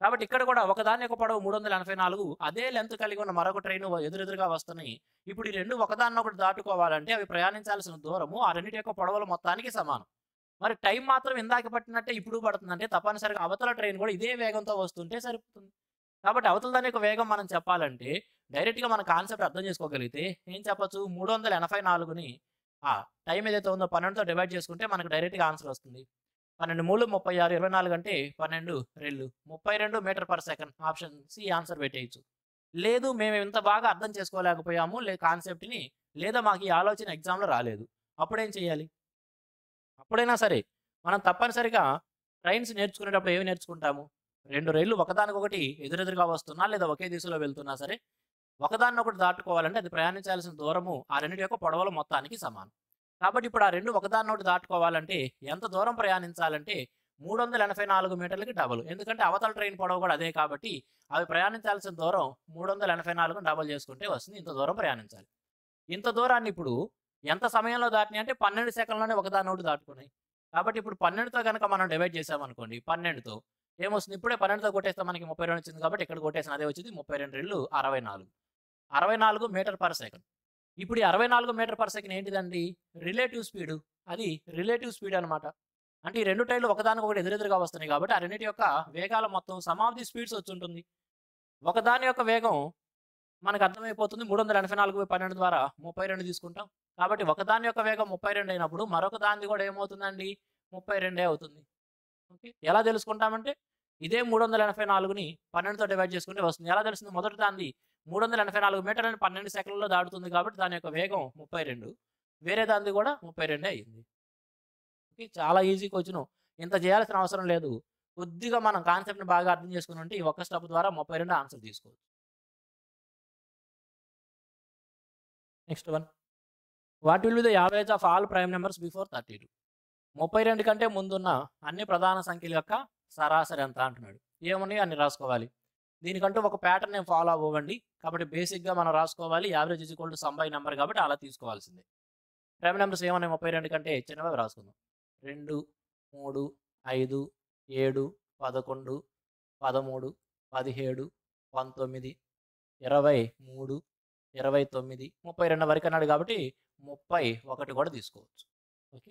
కాబట్టి ఇక్కడ కూడా ఒకదాని యొక్క పొడవు 384, అదే లెంత్ కలిగి ఉన్న మరొక ట్రైన్ ఎదురెదురుగా వస్తున్నాయి. ఇప్పుడు ఈ రెండు ఒకదాన్నొకటి దాటుకోవాలంటే అవి ప్రయాణించాల్సిన దూరము ఆ రెండింటి యొక్క పొడవుల మొత్తానికి సమానం. మరి టైం మాత్రం ఇందాక పట్టినట్టే ఇప్పుడు పడుతుందంటే తప్పనిసరిగా అవతల ట్రైన్ కూడా ఇదే వేగంతో వస్తుంటే సరిపోతుంది. కాబట్టి అవతల దాని యొక్క వేగం మనం చెప్పాలంటే డైరెక్ట్గా మన కాన్సెప్ట్ అర్థం చేసుకోగలిగితే ఏం చెప్పచ్చు, 384ని టైం ఏదైతే ఉందో 12తో డివైడ్ చేసుకుంటే మనకు డైరెక్ట్గా ఆన్సర్ వస్తుంది. 12 3 36, 24 అంటే 12 రెళ్ళు 32 metre per second. Option C answer పెట్టేయచ్చు. లేదు మేము ఇంత బాగా అర్థం చేసుకోలేకపోయాము కాన్సెప్ట్ని, లేదా మాకు ఈ ఆలోచన ఎగ్జామ్లో రాలేదు, అప్పుడేం చేయాలి? అప్పుడైనా సరే మనం తప్పనిసరిగా ట్రైన్స్ నేర్చుకునేటప్పుడు ఏమి నేర్చుకుంటాము, రెండు రైళ్లు ఒకదానికొకటి ఎదురెదురుగా వస్తున్నా లేదా ఒకే దిశలో వెళ్తున్నా సరే ఒకదాన్నొకటి దాటుకోవాలంటే అది ప్రయాణించాల్సిన దూరము ఆ రెండింటి యొక్క పొడవుల మొత్తానికి సమానం. కాబట్టి ఇప్పుడు ఆ రెండు ఒకదాన్నొకటి దాటుకోవాలంటే ఎంత దూరం ప్రయాణించాలంటే 384 మీటర్లకి డబుల్. ఎందుకంటే అవతల ట్రైన్ పొడవు కూడా అదే కాబట్టి అవి ప్రయాణించాల్సిన దూరం 384 డబుల్ చేసుకుంటే వస్తుంది. ఇంత దూరం ప్రయాణించాలి. ఇంత దూరాన్ని ఇప్పుడు ఎంత సమయంలో దాటినాయి అంటే 12 సెకండ్లోనే ఒకదాన్నొకటి దాటుకున్నాయి. కాబట్టి ఇప్పుడు 12తో కనుక మనం డివైడ్ చేసామనుకోండి, 12తో ఏమొస్తుంది, ఇప్పుడే 12తో కొట్టేస్తే మనకి 32 వచ్చింది కాబట్టి ఇక్కడ కొట్టేసిన అదే వచ్చింది. 32 రెళ్ళు 64. 64 మీటర్ పర్ సెకండ్. ఇప్పుడు ఈ 64 మీటర్ పర్ సెకండ్ ఏంటిదండి, రిలేటివ్ స్పీడ్. అది రిలేటివ్ స్పీడ్ అనమాట. అంటే ఈ రెండు ట్రైన్లు ఒకదానికొకటి ఎదురెదురుగా వస్తున్నాయి కాబట్టి ఆ రెండింటి యొక్క వేగాల మొత్తం సమ్ ఆఫ్ ది స్పీడ్స్ వచ్చి ఉంటుంది. ఒకదాని యొక్క వేగం మనకు అర్థమైపోతుంది, 384/12 ద్వారా 32 తీసుకుంటాం. కాబట్టి ఒకదాని యొక్క వేగం 32 అయినప్పుడు మరొక దానిది కూడా ఏమవుతుందండి, 32 అవుతుంది. ఓకే, ఎలా తెలుసుకుంటామంటే ఇదే 384ని 12తో డివైడ్ చేసుకుంటే వస్తుంది. ఎలా తెలుస్తుంది, మొదటి దాన్ని 384 మీటర్లను 12 సెకండ్లలో దాటుతుంది కాబట్టి దాని యొక్క వేగం 32, వేరే దానిది కూడా 32 అయ్యింది. ఓకే. చాలా ఈజీ క్వెషన్. ఇంత చేయాల్సిన అవసరం లేదు. కొద్దిగా మనం కాన్సెప్ట్‌ని బాగా అర్థం చేసుకున్నామంటే ఈ ఒక్క స్టెప్ ద్వారా 32 ఆన్సర్ తీసుకోవచ్చు. Next one. What will be the average of all prime numbers before 32? 32 కంటే ముందున్న అన్ని ప్రధాన సంఖ్యల యొక్క సరాసరి ఎంత అంటున్నాడు. ఏమున్నాయో అన్ని రాసుకోవాలి. దీనికంటూ ఒక ప్యాటర్న్ నేను ఫాలో అవ్వండి. కాబట్టి బేసిక్‌గా మనం రాసుకోవాలి. Average is equal to sum by number కాబట్టి అలా తీసుకోవాల్సిందే. ప్రైమ్ నంబర్స్ ఏమున్నాయి 32 కంటే చిన్నవి రాసుకుందాం. 2, 3, 5, 7, 11, 13, 17, 19, 23, 29, 32 వరకు అన్నాడు కాబట్టి 31 కూడా తీసుకోవచ్చు. ఓకే.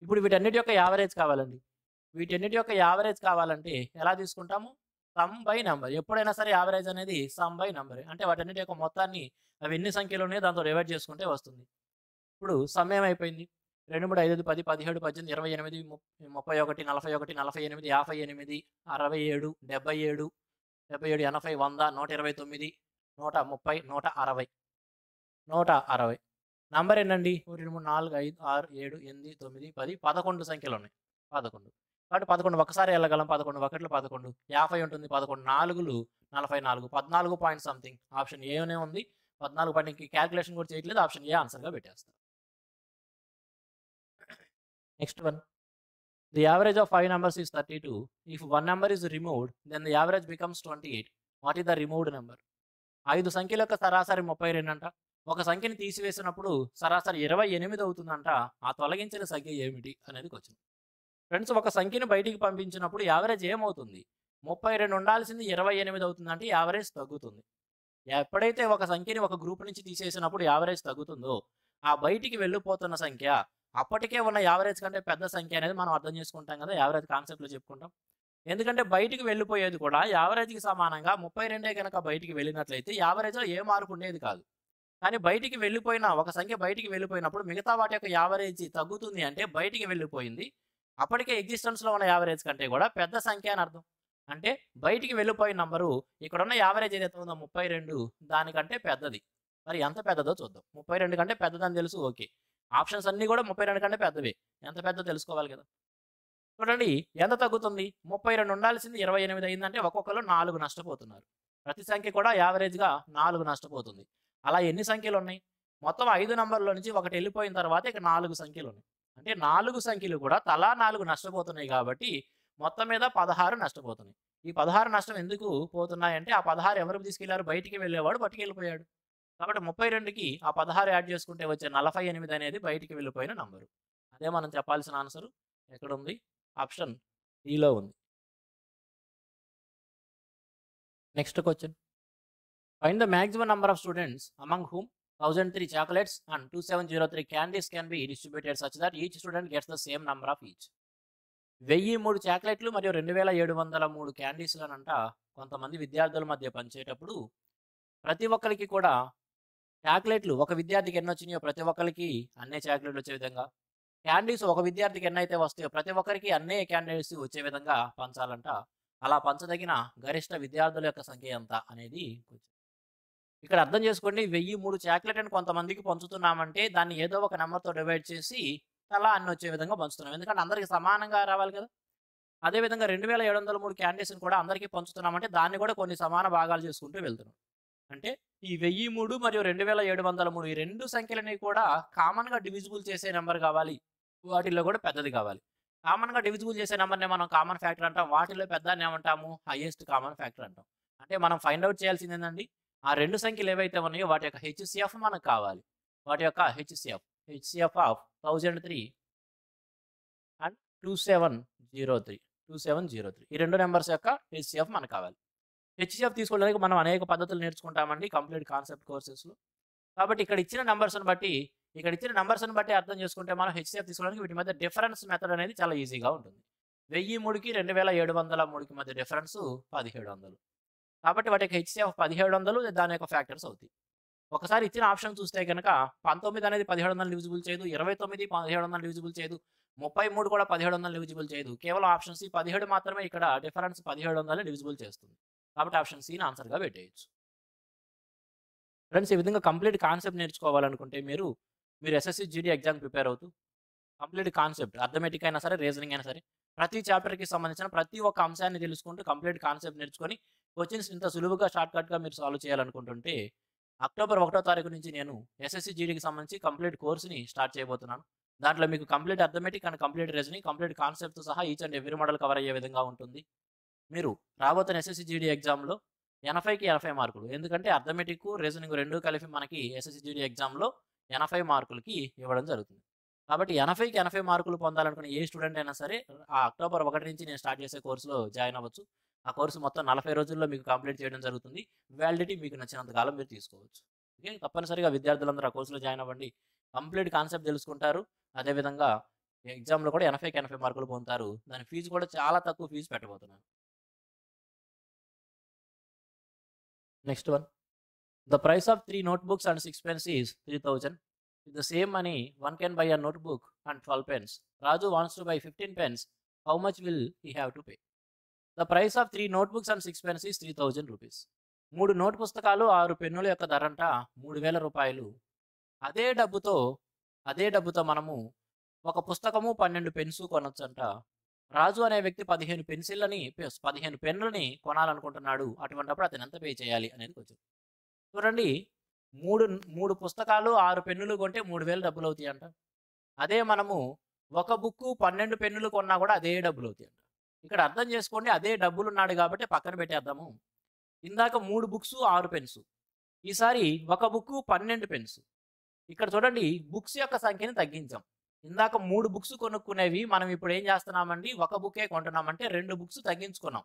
ఇప్పుడు వీటన్నిటి యొక్క యావరేజ్ కావాలండి. వీటన్నిటి యొక్క యావరేజ్ కావాలంటే ఎలా తీసుకుంటాము? Sum by number. ఎప్పుడైనా సరే యావరేజ్ అనేది సమ్ బై నంబరే. అంటే వాటన్నిటి యొక్క మొత్తాన్ని అవి ఎన్ని సంఖ్యలు ఉన్నాయో దాంతో డివైడ్ చేసుకుంటే వస్తుంది. ఇప్పుడు సమ్ ఏమైపోయింది? 2, 3, 5, 10, 17, 18, 28, 31, 41, 48, 58, 67, 77, 77, 80, 100, 129, 130, 160. 160. నంబర్ ఎన్నండి? 1, 2, 3, 4, 5, 6, 7, 8, 9, 10, 11 సంఖ్యలు ఉన్నాయి. 11. కాబట్టి 11 ఒక్కసారి వెళ్ళగలం. 11 ఒకట్లు 11. 50 ఉంటుంది. 11 నాలుగులు 44. 14 పాయింట్ సంథింగ్. ఆప్షన్ ఏనే ఉంది. 14 పాయింట్ క్యాలిక్యులేషన్ కూడా చేయట్లేదు. ఆప్షన్ ఏ ఆన్సర్‌గా పెట్టేస్తాం. Next one. The average of 5 numbers is 32. If one number is removed, then the average becomes 28. What is the removed number? 5 సంఖ్యల యొక్క సరాసరి 32 అంట. ఒక సంఖ్యని తీసివేసినప్పుడు సరాసరి 28 అవుతుందంట. ఆ తొలగించిన సంఖ్య ఏమిటి అనేది క్వెషన్. ఫ్రెండ్స్, ఒక సంఖ్యను బయటికి పంపించినప్పుడు యావరేజ్ ఏమవుతుంది? 32 ఉండాల్సింది 28 అవుతుందంటే యావరేజ్ తగ్గుతుంది. ఎప్పుడైతే ఒక సంఖ్యని ఒక గ్రూప్ నుంచి తీసేసినప్పుడు యావరేజ్ తగ్గుతుందో ఆ బయటికి వెళ్ళిపోతున్న సంఖ్య అప్పటికే ఉన్న యావరేజ్ కంటే పెద్ద సంఖ్య అనేది మనం అర్థం చేసుకుంటాం కదా. యావరేజ్ కాన్సెప్ట్లో చెప్పుకుంటాం. ఎందుకంటే బయటికి వెళ్ళిపోయేది కూడా యావరేజ్కి సమానంగా 32 కనుక బయటికి వెళ్ళినట్లయితే యావరేజ్లో ఏ మార్పు ఉండేది కాదు. కానీ బయటికి వెళ్ళిపోయిన ఒక సంఖ్య బయటికి వెళ్ళిపోయినప్పుడు మిగతా వాటి యొక్క యావరేజ్ తగ్గుతుంది అంటే బయటికి వెళ్ళిపోయింది అప్పటికే ఎగ్జిస్టెన్స్లో ఉన్న యావరేజ్ కంటే కూడా పెద్ద సంఖ్య అని అర్థం. అంటే బయటికి వెళ్ళిపోయిన నంబరు ఇక్కడున్న యావరేజ్ ఏదైతే ఉందో 32 దానికంటే పెద్దది. మరి ఎంత పెద్దదో చూద్దాం. 32 కంటే పెద్దదని తెలుసు. ఓకే. ఆప్షన్స్ అన్నీ కూడా 32 కంటే పెద్దవే. ఎంత పెద్దదో తెలుసుకోవాలి కదా. చూడండి ఎంత తగ్గుతుంది? 32 ఉండాల్సింది 28 అయిందంటే ఒక్కొక్కరు 4 నష్టపోతున్నారు. ప్రతి సంఖ్య కూడా యావరేజ్‌గా 4 నష్టపోతుంది. అలా ఎన్ని సంఖ్యలు ఉన్నాయి? మొత్తం 5 నంబర్‌లో నుంచి ఒకటి వెళ్ళిపోయిన తర్వాత ఇక 4 సంఖ్యలు ఉన్నాయి. అంటే 4 సంఖ్యలు కూడా తలా 4 నష్టపోతున్నాయి కాబట్టి మొత్తం మీద 16 నష్టపోతున్నాయి. ఈ 16 నష్టం ఎందుకు పోతున్నాయంటే ఆ 16 ఎవరికి తీసుకెళ్లారు? బయటికి వెళ్ళేవాడు పట్టుకెళ్ళిపోయాడు. కాబట్టి 32కి ఆ 16 యాడ్ చేసుకుంటే వచ్చే 48 అనేది బయటికి వెళ్ళిపోయిన నంబరు. అదే మనం చెప్పాల్సిన ఆన్సరు. ఎక్కడుంది? ఆప్షన్ డిలో ఉంది. Next question. Find the maximum number of students among whom 1003 chocolates and 2703 candies can be distributed such that each student gets the same number of each. 1003 చాక్లెట్లు మరియు 2703 క్యాండీస్లనంట కొంతమంది విద్యార్థుల మధ్య పంచేటప్పుడు ప్రతి ఒక్కరికి కూడా చాక్లెట్లు ఒక విద్యార్థికి ఎన్ని వచ్చినాయో ప్రతి ఒక్కరికి అన్నే చాక్లెట్లు వచ్చే విధంగా, క్యాండీస్ ఒక విద్యార్థికి ఎన్నైతే వస్తాయో ప్రతి ఒక్కరికి అన్నే క్యాండీస్ వచ్చే విధంగా పంచాలంట. అలా పంచదగిన గరిష్ట విద్యార్థుల యొక్క సంఖ్య ఎంత అనేది ఇక్కడ అర్థం చేసుకోండి. 1003 చాక్లెట్ అని కొంతమందికి పంచుతున్నామంటే దాన్ని ఏదో ఒక నెంబర్తో డివైడ్ చేసి అలా అన్ని వచ్చే విధంగా పంచుతున్నాం. ఎందుకంటే అందరికి సమానంగా రావాలి కదా. అదేవిధంగా 2703 క్యాండీస్ని కూడా అందరికీ పంచుతున్నామంటే దాన్ని కూడా కొన్ని సమాన భాగాలు చేసుకుంటూ వెళ్తున్నాం. అంటే ఈ 1003 మరియు 2703 ఈ రెండు సంఖ్యలని కూడా కామన్గా డివిజిబుల్ చేసే నెంబర్ కావాలి. వాటిల్లో కూడా పెద్దది కావాలి. కామన్గా డివిజిబుల్ చేసే నెంబర్ని మనం కామన్ ఫ్యాక్టర్ అంటాం. వాటిలో పెద్దాన్ని ఏమంటాము? హైయెస్ట్ కామన్ ఫ్యాక్టర్ అంటాం. అంటే మనం ఫైండ్ అవుట్ చేయాల్సింది ఏంటండి? ఆ రెండు సంఖ్యలు ఏవైతే ఉన్నాయో వాటి యొక్క హెచ్సిఎఫ్ మనకు కావాలి. వాటి యొక్క హెచ్సిఎఫ్ ఆఫ్ 1003 అండ్ 2703 ఈ రెండు నెంబర్స్ యొక్క హెచ్సిఎఫ్ మనకు కావాలి. హెచ్సిఎఫ్ తీసుకోవడానికి మనం అనేక పద్ధతులు నేర్చుకుంటామండి కంప్లీట్ కాన్సెప్ట్ కోర్సెస్లో. కాబట్టి ఇక్కడ ఇచ్చిన నెంబర్స్ని బట్టి అర్థం చేసుకుంటే మనం హెచ్సిఎఫ్ తీసుకోవడానికి వీటి మధ్య డిఫరెన్స్ మెథడ్ అనేది చాలా ఈజీగా ఉంటుంది. 1003కి 2703కి మధ్య డిఫరెన్స్ 1700. కాబట్టి వాటి యొక్క హెచ్సిఎఫ్ 1700 దాని యొక్క ఫ్యాక్టర్స్ అవుతాయి. ఒకసారి ఇచ్చిన ఆప్షన్ చూస్తే కనుక 19 అనేది 1700 డివిజిబుల్ చేయదు, 29 1700 డివిజిబుల్ చేయదు, 33 కూడా 1700 డివిజిబుల్ చేయదు. కేవలం ఆప్షన్ సి 17 మాత్రమే ఇక్కడ డిఫరెన్స్ 1700 డివిజిబుల్ చేస్తుంది. కాబట్టి ఆప్షన్ సిని ఆన్సర్గా పెట్టేయచ్చు. ఫ్రెండ్స్, ఈ విధంగా కంప్లీట్ కాన్సెప్ట్ నేర్చుకోవాలనుకుంటే మీరు ఎస్ఎస్సి జీడీ ఎగ్జామ్ ప్రిపేర్ అవుతూ కంప్లీట్ కాన్సెప్ట్ అర్థమెటిక్ అయినా సరే, రీజనింగ్ అయినా సరే, ప్రతి చాప్టర్‌కి సంబంధించిన ప్రతి ఒక్క అంశాన్ని తెలుసుకుంటూ కంప్లీట్ కాన్సెప్ట్ నేర్చుకొని క్వెషన్స్ ఇంత సులువుగా షార్ట్‌కట్‌గా మీరు సాల్వ్ చేయాలనుకుంటుంటే అక్టోబర్ 1వ తారీఖు నుంచి నేను ఎస్ఎస్‌సి జీడీకి సంబంధించి కంప్లీట్ కోర్స్‌ని స్టార్ట్ చేయబోతున్నాను. దాంట్లో మీకు complete arithmetic and complete reasoning, complete కాన్సెప్ట్‌తో సహా each and every model cover అయ్యే విధంగా ఉంటుంది. మీరు రాబోతున్న ఎస్ఎస్‌సి జీడీ ఎగ్జామ్‌లో 80కి 80 మార్కులు. ఎందుకంటే అర్థమెటిక్, రీజనింగ్ 2 కలిపి మనకి ఎస్ఎస్‌సి జీడీ ఎగ్జామ్‌లో 80 మార్కులకి ఇవ్వడం జరుగుతుంది. కాబట్టి 80కి 80 మార్కులు పొందాలనుకున్న ఏ స్టూడెంట్ అయినా సరే ఆ అక్టోబర్ 1 నుంచి నేను స్టార్ట్ చేసే కోర్సులో జాయిన్ అవ్వచ్చు. ఆ కోర్సు మొత్తం 40 రోజుల్లో మీకు కంప్లీట్ చేయడం జరుగుతుంది. వాలిడిటీ మీకు నచ్చినంత కాలం మీరు తీసుకోవచ్చు. ఓకే. తప్పనిసరిగా విద్యార్థులందరూ ఆ కోర్సులో జాయిన్ అవ్వండి. కంప్లీట్ కాన్సెప్ట్ తెలుసుకుంటారు. అదేవిధంగా ఎగ్జామ్‌లో కూడా 80కి 80 మార్కులు పొందుతారు. దాని ఫీజు కూడా చాలా తక్కువ ఫీజు పెట్టబోతున్నాను. Next one. The price of 3 notebooks and 6 pens is 3000. With the same money, one can buy a notebook and 12 pens. Raju wants to buy 15 pens. How much will he have to pay? The price of 3 notebooks and 6 pens is 3000 rupees. 3 note పుస్తకాలు 6 పెన్నుల యొక్క ధరంట 3000 రూపాయలు. అదే డబ్బుతో మనము ఒక పుస్తకము 12 pens కొనొచ్చంట. రాజు అనే వ్యక్తి 15 పెన్సిళ్ళని 15 పెన్నులని కొనాలనుకుంటున్నాడు. అటువంటప్పుడు అతను ఎంత పే చేయాలి అనేది కొంచెం చూడండి. 3 పుస్తకాలు 6 పెన్నులు కొంటే 3000 డబ్బులవుతాయంట. అదే మనము ఒక బుక్కు 12 పెన్నులు కొన్నా కూడా అదే డబ్బులవుతాయంట. ఇక్కడ అర్థం చేసుకోండి, అదే డబ్బులున్నాడు కాబట్టి పక్కన పెట్టేద్దాము. ఇందాక 3 బుక్సు 6 పెన్స్. ఈసారి ఒక బుక్కు 12 పెన్స్. ఇక్కడ చూడండి బుక్స్ యొక్క సంఖ్యని తగ్గించాం. ఇందాక 3 బుక్స్ కొనుక్కునేవి మనం ఇప్పుడు ఏం చేస్తున్నామండి, ఒక బుక్కే కొంటున్నామంటే 2 బుక్స్ తగ్గించుకున్నాం.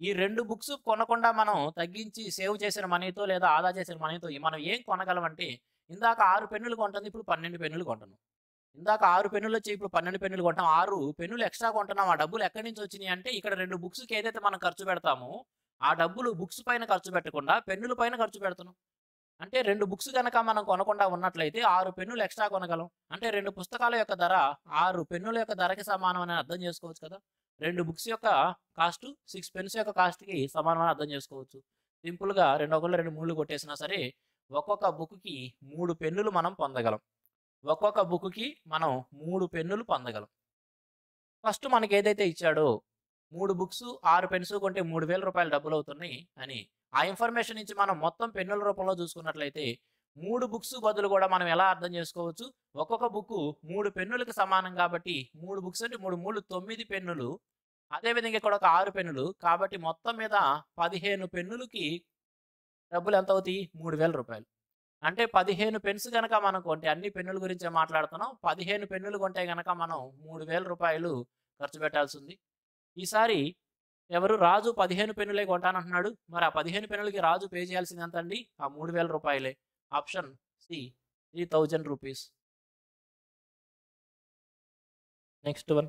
ఈ 2 బుక్స్ కొనకుండా మనం తగ్గించి సేవ్ చేసిన మనీతో లేదా ఆదా చేసిన మనీతో మనం ఏం కొనగలమంటే, ఇందాక 6 పెన్నులు కొంటుంది, ఇప్పుడు 12 పెన్నులు కొంటున్నాం. ఇందాక 6 పెన్నులు వచ్చి ఇప్పుడు 12 పెన్నులు కొంటాం. 6 పెన్నులు ఎక్స్ట్రా కొంటున్నాం. ఆ డబ్బులు ఎక్కడి నుంచి వచ్చినాయి అంటే ఇక్కడ 2 బుక్స్‌కి ఏదైతే మనం ఖర్చు పెడతామో ఆ డబ్బులు బుక్స్ పైన ఖర్చు పెట్టకుండా పెన్నుల పైన ఖర్చు పెడుతున్నాం. అంటే 2 బుక్స్ గనక మనం కొనకుండా ఉన్నట్లయితే 6 పెన్నులు ఎక్స్ట్రా కొనగలం. అంటే 2 పుస్తకాల యొక్క ధర 6 పెన్నుల యొక్క ధరకి సమానం అని అర్థం చేసుకోవచ్చు కదా. 2 బుక్స్ యొక్క కాస్ట్ 6 పెన్స్ యొక్క కాస్ట్‌కి సమానం అని అర్థం చేసుకోవచ్చు. సింపుల్‌గా 2 ఒకళ్ళు 2 3లు కొట్టేసినా సరే ఒక్కొక్క బుక్‌కి 3 పెన్నులు మనం పొందగలం. ఒక్కొక్క బుక్‌కి మనం 3 పెన్నులు పొందగలం. ఫస్ట్ మనకి ఏదైతే ఇచ్చాడో 3 బుక్స్ 6 పెన్స్ కొంటే 3000 రూపాయలు డబ్బులవుతున్నాయి అని ఆ ఇన్ఫర్మేషన్ నుంచి మనం మొత్తం పెన్నుల రూపంలో చూసుకున్నట్లయితే 3 బుక్స్ బదులు కూడా మనం ఎలా అర్థం చేసుకోవచ్చు, ఒక్కొక్క బుక్ 3 పెన్నులకు సమానం కాబట్టి 3 బుక్స్ అంటే 3 3 9 పెన్నులు. అదేవిధంగా ఇక్కడ ఒక 6 పెన్నులు కాబట్టి మొత్తం మీద 15 పెన్నులకి డబ్బులు ఎంత అవుతాయి, 3000 రూపాయలు. అంటే 15 పెన్స్ గనక మనం కొంటే అన్ని పెన్నుల గురించే మాట్లాడుతున్నాం. 15 పెన్నులు కొంటే గనక మనం 3000 రూపాయలు ఖర్చు పెట్టాల్సి ఉంది. ఈసారి ఎవరు రాజు 15 పెన్నులే కొంటానంటున్నాడు. మరి ఆ 15 పెన్నులకి రాజు పే చేయాల్సింది ఎంత అండి? ఆ 3000 రూపాయలే. Option C 3000 rupees. Next one.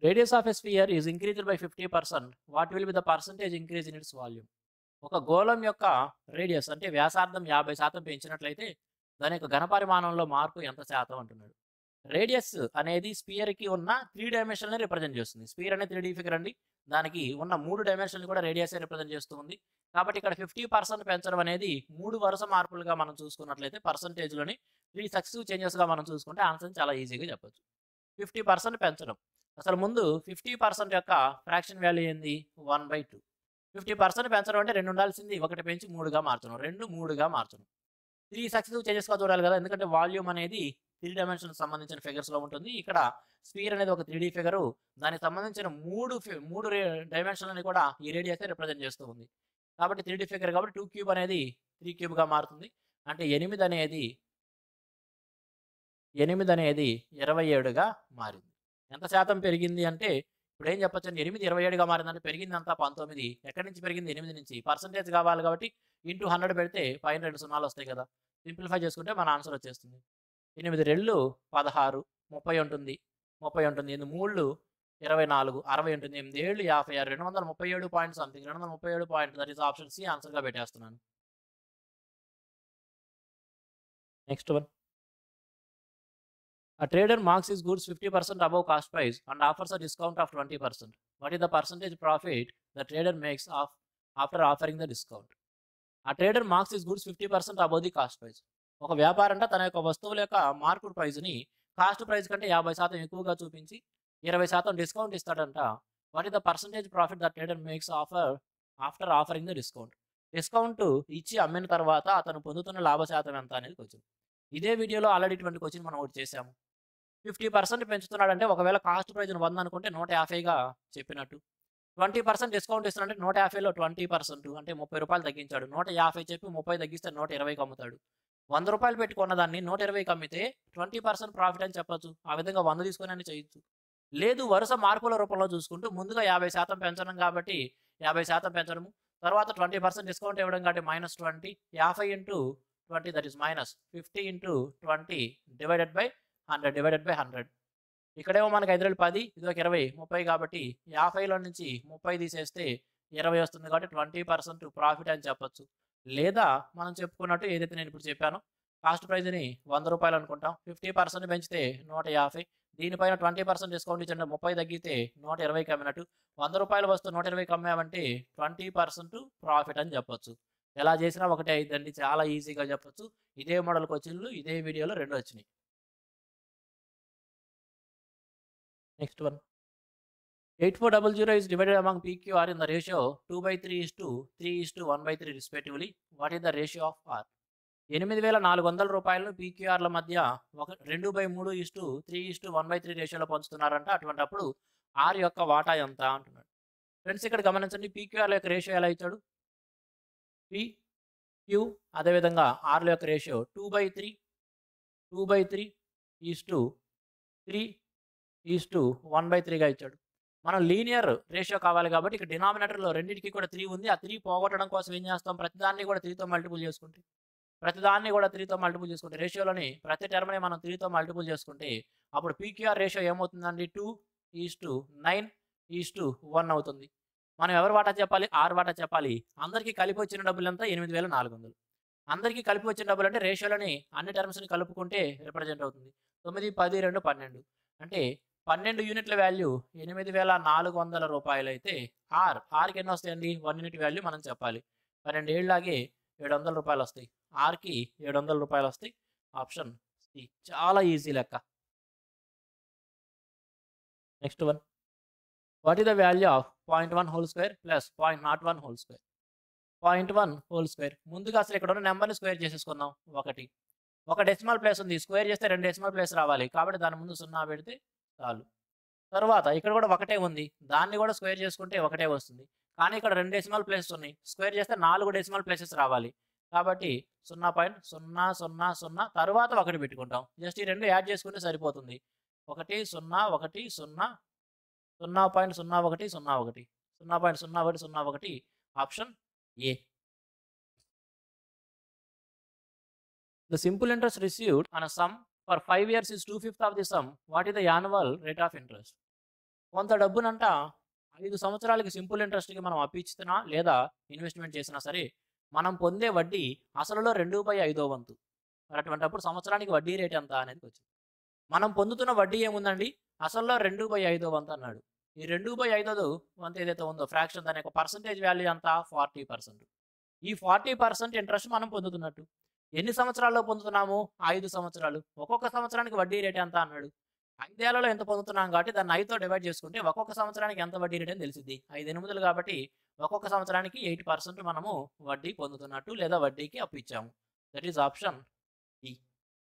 Radius of a sphere is increased by 50%. What will be the percentage increase in its volume? ఒక గోళం యొక్క రేడియస్ అంటే వ్యాసార్థం 50% పెంచినట్లయితే దాని యొక్క ఘనపరిమాణంలో మార్పు ఎంత శాతం అంటున్నాడు. రేడియస్ అనేది స్పియర్‌కి ఉన్న 3 డైమెన్షన్‌ని రిప్రజెంట్ చేస్తుంది. స్పియర్ అనేది 3D ఫిగర్ అండి. దానికి ఉన్న 3 డైమెన్షన్‌లు కూడా రేడియసే రిప్రజెంట్ చేస్తూ ఉంది. కాబట్టి ఇక్కడ 50% పెంచడం అనేది 3 వరుస మార్పులుగా మనం చూసుకున్నట్లయితే పర్సెంటేజ్‌లోని 3 సక్సెసివ్ చేంజెస్‌గా మనం చూసుకుంటే ఆన్సర్‌ని చాలా ఈజీగా చెప్పొచ్చు. 50% పెంచడం. అసలు ముందు 50% యొక్క ఫ్రాక్షన్ వాల్యూ ఏంది? 1/2. 50% పెంచడం అంటే 2 ఉండాల్సింది 1 పెంచి 3గా మార్చడం. 2 3గా మార్చడం. 3 సక్సెసివ్ చేంజెస్‌గా చూడాలి కదా. ఎందుకంటే వాల్యూమ్ అనేది 3 డైమెన్షన్‌కి సంబంధించిన ఫిగర్స్‌లో ఉంటుంది. ఇక్కడ స్ఫియర్ అనేది ఒక 3D ఫిగరు. దానికి సంబంధించిన 3 డైమెన్షన్‌లని కూడా ఈ రేడియసే రిప్రజెంట్ చేస్తూ ఉంది. కాబట్టి 3D ఫిగర్ కాబట్టి 2 క్యూబ్ అనేది 3 క్యూబ్‌గా మారుతుంది. అంటే 8 అనేది 27గా మారింది. ఎంత శాతం పెరిగింది అంటే ఇప్పుడు ఏం చెప్పొచ్చండి, 8 27గా మారిందంటే పెరిగిందంతా 19. ఎక్కడి నుంచి పెరిగింది? 8 నుంచి. పర్సెంటేజ్ కావాలి కాబట్టి ఇంటూ 100 పెడితే పైన 2 సున్నాలు వస్తాయి కదా. సింప్లిఫై చేసుకుంటే మన ఆన్సర్ వచ్చేస్తుంది. 8 రెళ్ళు 16, 30 ఉంటుంది. 30 ఉంటుంది. 8 మూళ్ళు 24, 60 ఉంటుంది. 8 ఏళ్ళు 56, 237 point something. 237 point, that is option C ఆన్సర్‌గా పెట్టేస్తున్నాను. Next one. A trader marks his goods 50% above cost price and offers a discount of 20%. What is the percentage profit the trader makes after offering the discount? A trader marks his goods 50% above the cost price. ఒక వ్యాపారంట తన యొక్క వస్తువుల యొక్క market ప్రైస్‌ని cost price కంటే 50% ఎక్కువగా చూపించి 20% discount ఇస్తాడంట. What is the percentage profit that trader makes after offering the discount? Discount ఇచ్చి అమ్మిన తర్వాత అతను పొందుతున్న లాభ శాతం ఎంత అనేది క్వెషన్. ఇదే వీడియోలో ఆల్రెడీ ఇటువంటి క్వెషన్ మనం ఒకటి చేసాము. 50% పెంచుతున్నాడంటే ఒకవేళ కాస్ట్ ప్రైస్‌ని 100 అనుకుంటే 150గా చెప్పినట్టు. 20% డిస్కౌంట్ ఇస్తున్నాడంటే 150లో 20% అంటే రూ. 30 తగ్గించాడు. 150 చెప్పి 30 తగ్గిస్తే 120కి అమ్ముతాడు. రూ. 100 పెట్టి కొన్నదాన్ని 120కి అమ్మితే 20% ప్రాఫిట్ అని చెప్పొచ్చు. ఆ విధంగా 100 తీసుకొనైనా చేయొచ్చు. లేదు వరుస మార్పుల రూపంలో చూసుకుంటూ ముందుగా 50% పెంచడం కాబట్టి 50% పెంచడము. తర్వాత 20% డిస్కౌంట్ ఇవ్వడం కాబట్టి -20. 50 into 20 that is -50 into 20 divided by 100 ఇక్కడేమో మనకు 5 రెళ్ళు 10, ఇదొక 20, 30 కాబట్టి 50లో నుంచి 30 తీసేస్తే 20 వస్తుంది కాబట్టి 20% ప్రాఫిట్ అని చెప్పొచ్చు. లేదా మనం చెప్పుకున్నట్టు ఏదైతే నేను ఇప్పుడు చెప్పానో కాస్ట్ ప్రైస్‌ని రూ. 100 అనుకుంటాం. 50% పెంచితే 150. దీనిపైన 20% డిస్కౌంట్ ఇచ్చిండు 30 తగ్గితే 120కి అమ్మినట్టు. రూ. 100 వస్తువు 120కి అమ్మామంటే 20% ప్రాఫిట్ అని చెప్పొచ్చు. ఎలా చేసినా ఒకటే అయిద్దండి. చాలా ఈజీగా చెప్పొచ్చు. ఇదే మోడల్ క్వెషన్‌లు ఇదే వీడియోలో 2 వచ్చినాయి. Next one. 8400 is divided among PQR in the ratio 2/3:3:1/3 respectively. What is the ratio of R? 8400 రూపాయలను పీక్యూఆర్ల మధ్య 2/3:3:1/3 రేషియోలో పంచుతున్నారంట. అటువంటప్పుడు ఆర్ యొక్క వాటా ఎంత అంటున్నాడు. ఫ్రెండ్స్ ఇక్కడ గమనించండి, పీక్యూఆర్ల యొక్క రేషియో ఎలా ఇచ్చాడు? పి క్యూ అదేవిధంగా ఆర్ల యొక్క రేషియో 2/3:3:1/3గా ఇచ్చాడు. మనం లీనియర్ రేషియో కావాలి కాబట్టి ఇక్కడ డినామినేటర్లో రెండింటికి కూడా 3 ఉంది. ఆ 3 పోగొట్టడం కోసం ఏం చేస్తాం? ప్రతిదాన్ని కూడా 3తో మల్టిపుల్ చేసుకుంటే రేషియోలోని ప్రతి టర్మ్ని మనం 3తో మల్టిపుల్ చేసుకుంటే అప్పుడు పీక్యూఆర్ రేషియో ఏమవుతుందండి? 2:9:1 అవుతుంది. మనం ఎవరు వాటా చెప్పాలి? ఆర్ వాటా చెప్పాలి. అందరికీ కలిపి వచ్చిన డబ్బులు ఎంత? 8400. అందరికీ కలిపి వచ్చిన డబ్బులు అంటే రేషియోలోని అన్ని టర్మ్స్ని కలుపుకుంటే రిప్రజెంట్ అవుతుంది. 9, 10, 2, 12 అంటే 12 యూనిట్ల వాల్యూ 8400 రూపాయలు అయితే ఆర్కి ఎన్ని వస్తాయండి? 1 యూనిట్ వాల్యూ మనం చెప్పాలి. 12 ఏళ్ళలాగే 700 రూపాయలు వస్తాయి. ఆర్కి 700 రూపాయలు వస్తాయి. Option C. చాలా ఈజీ లెక్క. Next one. What is the value of 0.1 whole square plus 0.01 whole square? 0.1 whole square ముందుగా అసలు ఇక్కడ ఉన్న నెంబర్ని స్క్వేర్ చేసేసుకుందాం. ఒక డెసిమల్ ప్లేస్ ఉంది. స్క్వేర్ చేస్తే 2 డెసిమల్ ప్లేస్ రావాలి కాబట్టి దాని ముందు 0 పెడితే చాలు. తర్వాత ఇక్కడ కూడా ఒకటే ఉంది. దాన్ని కూడా స్క్వేర్ చేసుకుంటే ఒకటే వస్తుంది. కానీ ఇక్కడ 2 డెసిమల్ ప్లేసెస్ ఉన్నాయి. స్క్వేర్ చేస్తే 4 డెసిమల్ ప్లేసెస్ రావాలి. కాబట్టి 0.000 తర్వాత 1 పెట్టుకుంటాం. జస్ట్ ఈ 2 యాడ్ చేసుకుంటే సరిపోతుంది. 1 0 1 0 0.0101 0.0101 option A. The simple interest received on a sum for 5 years is 2/5 of the sum. What is the annual rate of interest? కొంత డబ్బునంట 5 సంవత్సరాలకి సింపుల్ ఇంట్రెస్ట్కి మనం అప్పిచ్చినా లేదా ఇన్వెస్ట్మెంట్ చేసినా సరే మనం పొందే వడ్డీ అసలులో 2/5వ వంతు. మరి అటువంటిప్పుడు సంవత్సరానికి వడ్డీ రేట్ ఎంత అనేది వచ్చింది. మనం పొందుతున్న వడ్డీ ఏముందండి? అసలులో 2/5వ వంతు అన్నాడు. ఈ 2/5వ వంతు ఏదైతే ఉందో ఫ్రాక్షన్ దాని యొక్క పర్సంటేజ్ వాల్యూ ఎంత? 40%. ఈ 40% ఇంట్రెస్ట్ మనం పొందుతున్నట్టు. ఎన్ని సంవత్సరాల్లో పొందుతున్నాము? 5 సంవత్సరాలు. ఒక్కొక్క సంవత్సరానికి వడ్డీ రేట్ ఎంత అన్నాడు. 5 ఏళ్లలో ఎంత పొందుతున్నాం కాబట్టి దాన్ని 5తో డివైడ్ చేసుకుంటే ఒక్కొక్క సంవత్సరానికి ఎంత వడ్డీ రేట్ అని తెలిసింది. 5 8 కాబట్టి ఒక్కొక్క సంవత్సరానికి 8% మనము వడ్డీ పొందుతున్నట్టు లేదా వడ్డీకి అప్పు ఇచ్చాము. That is option D.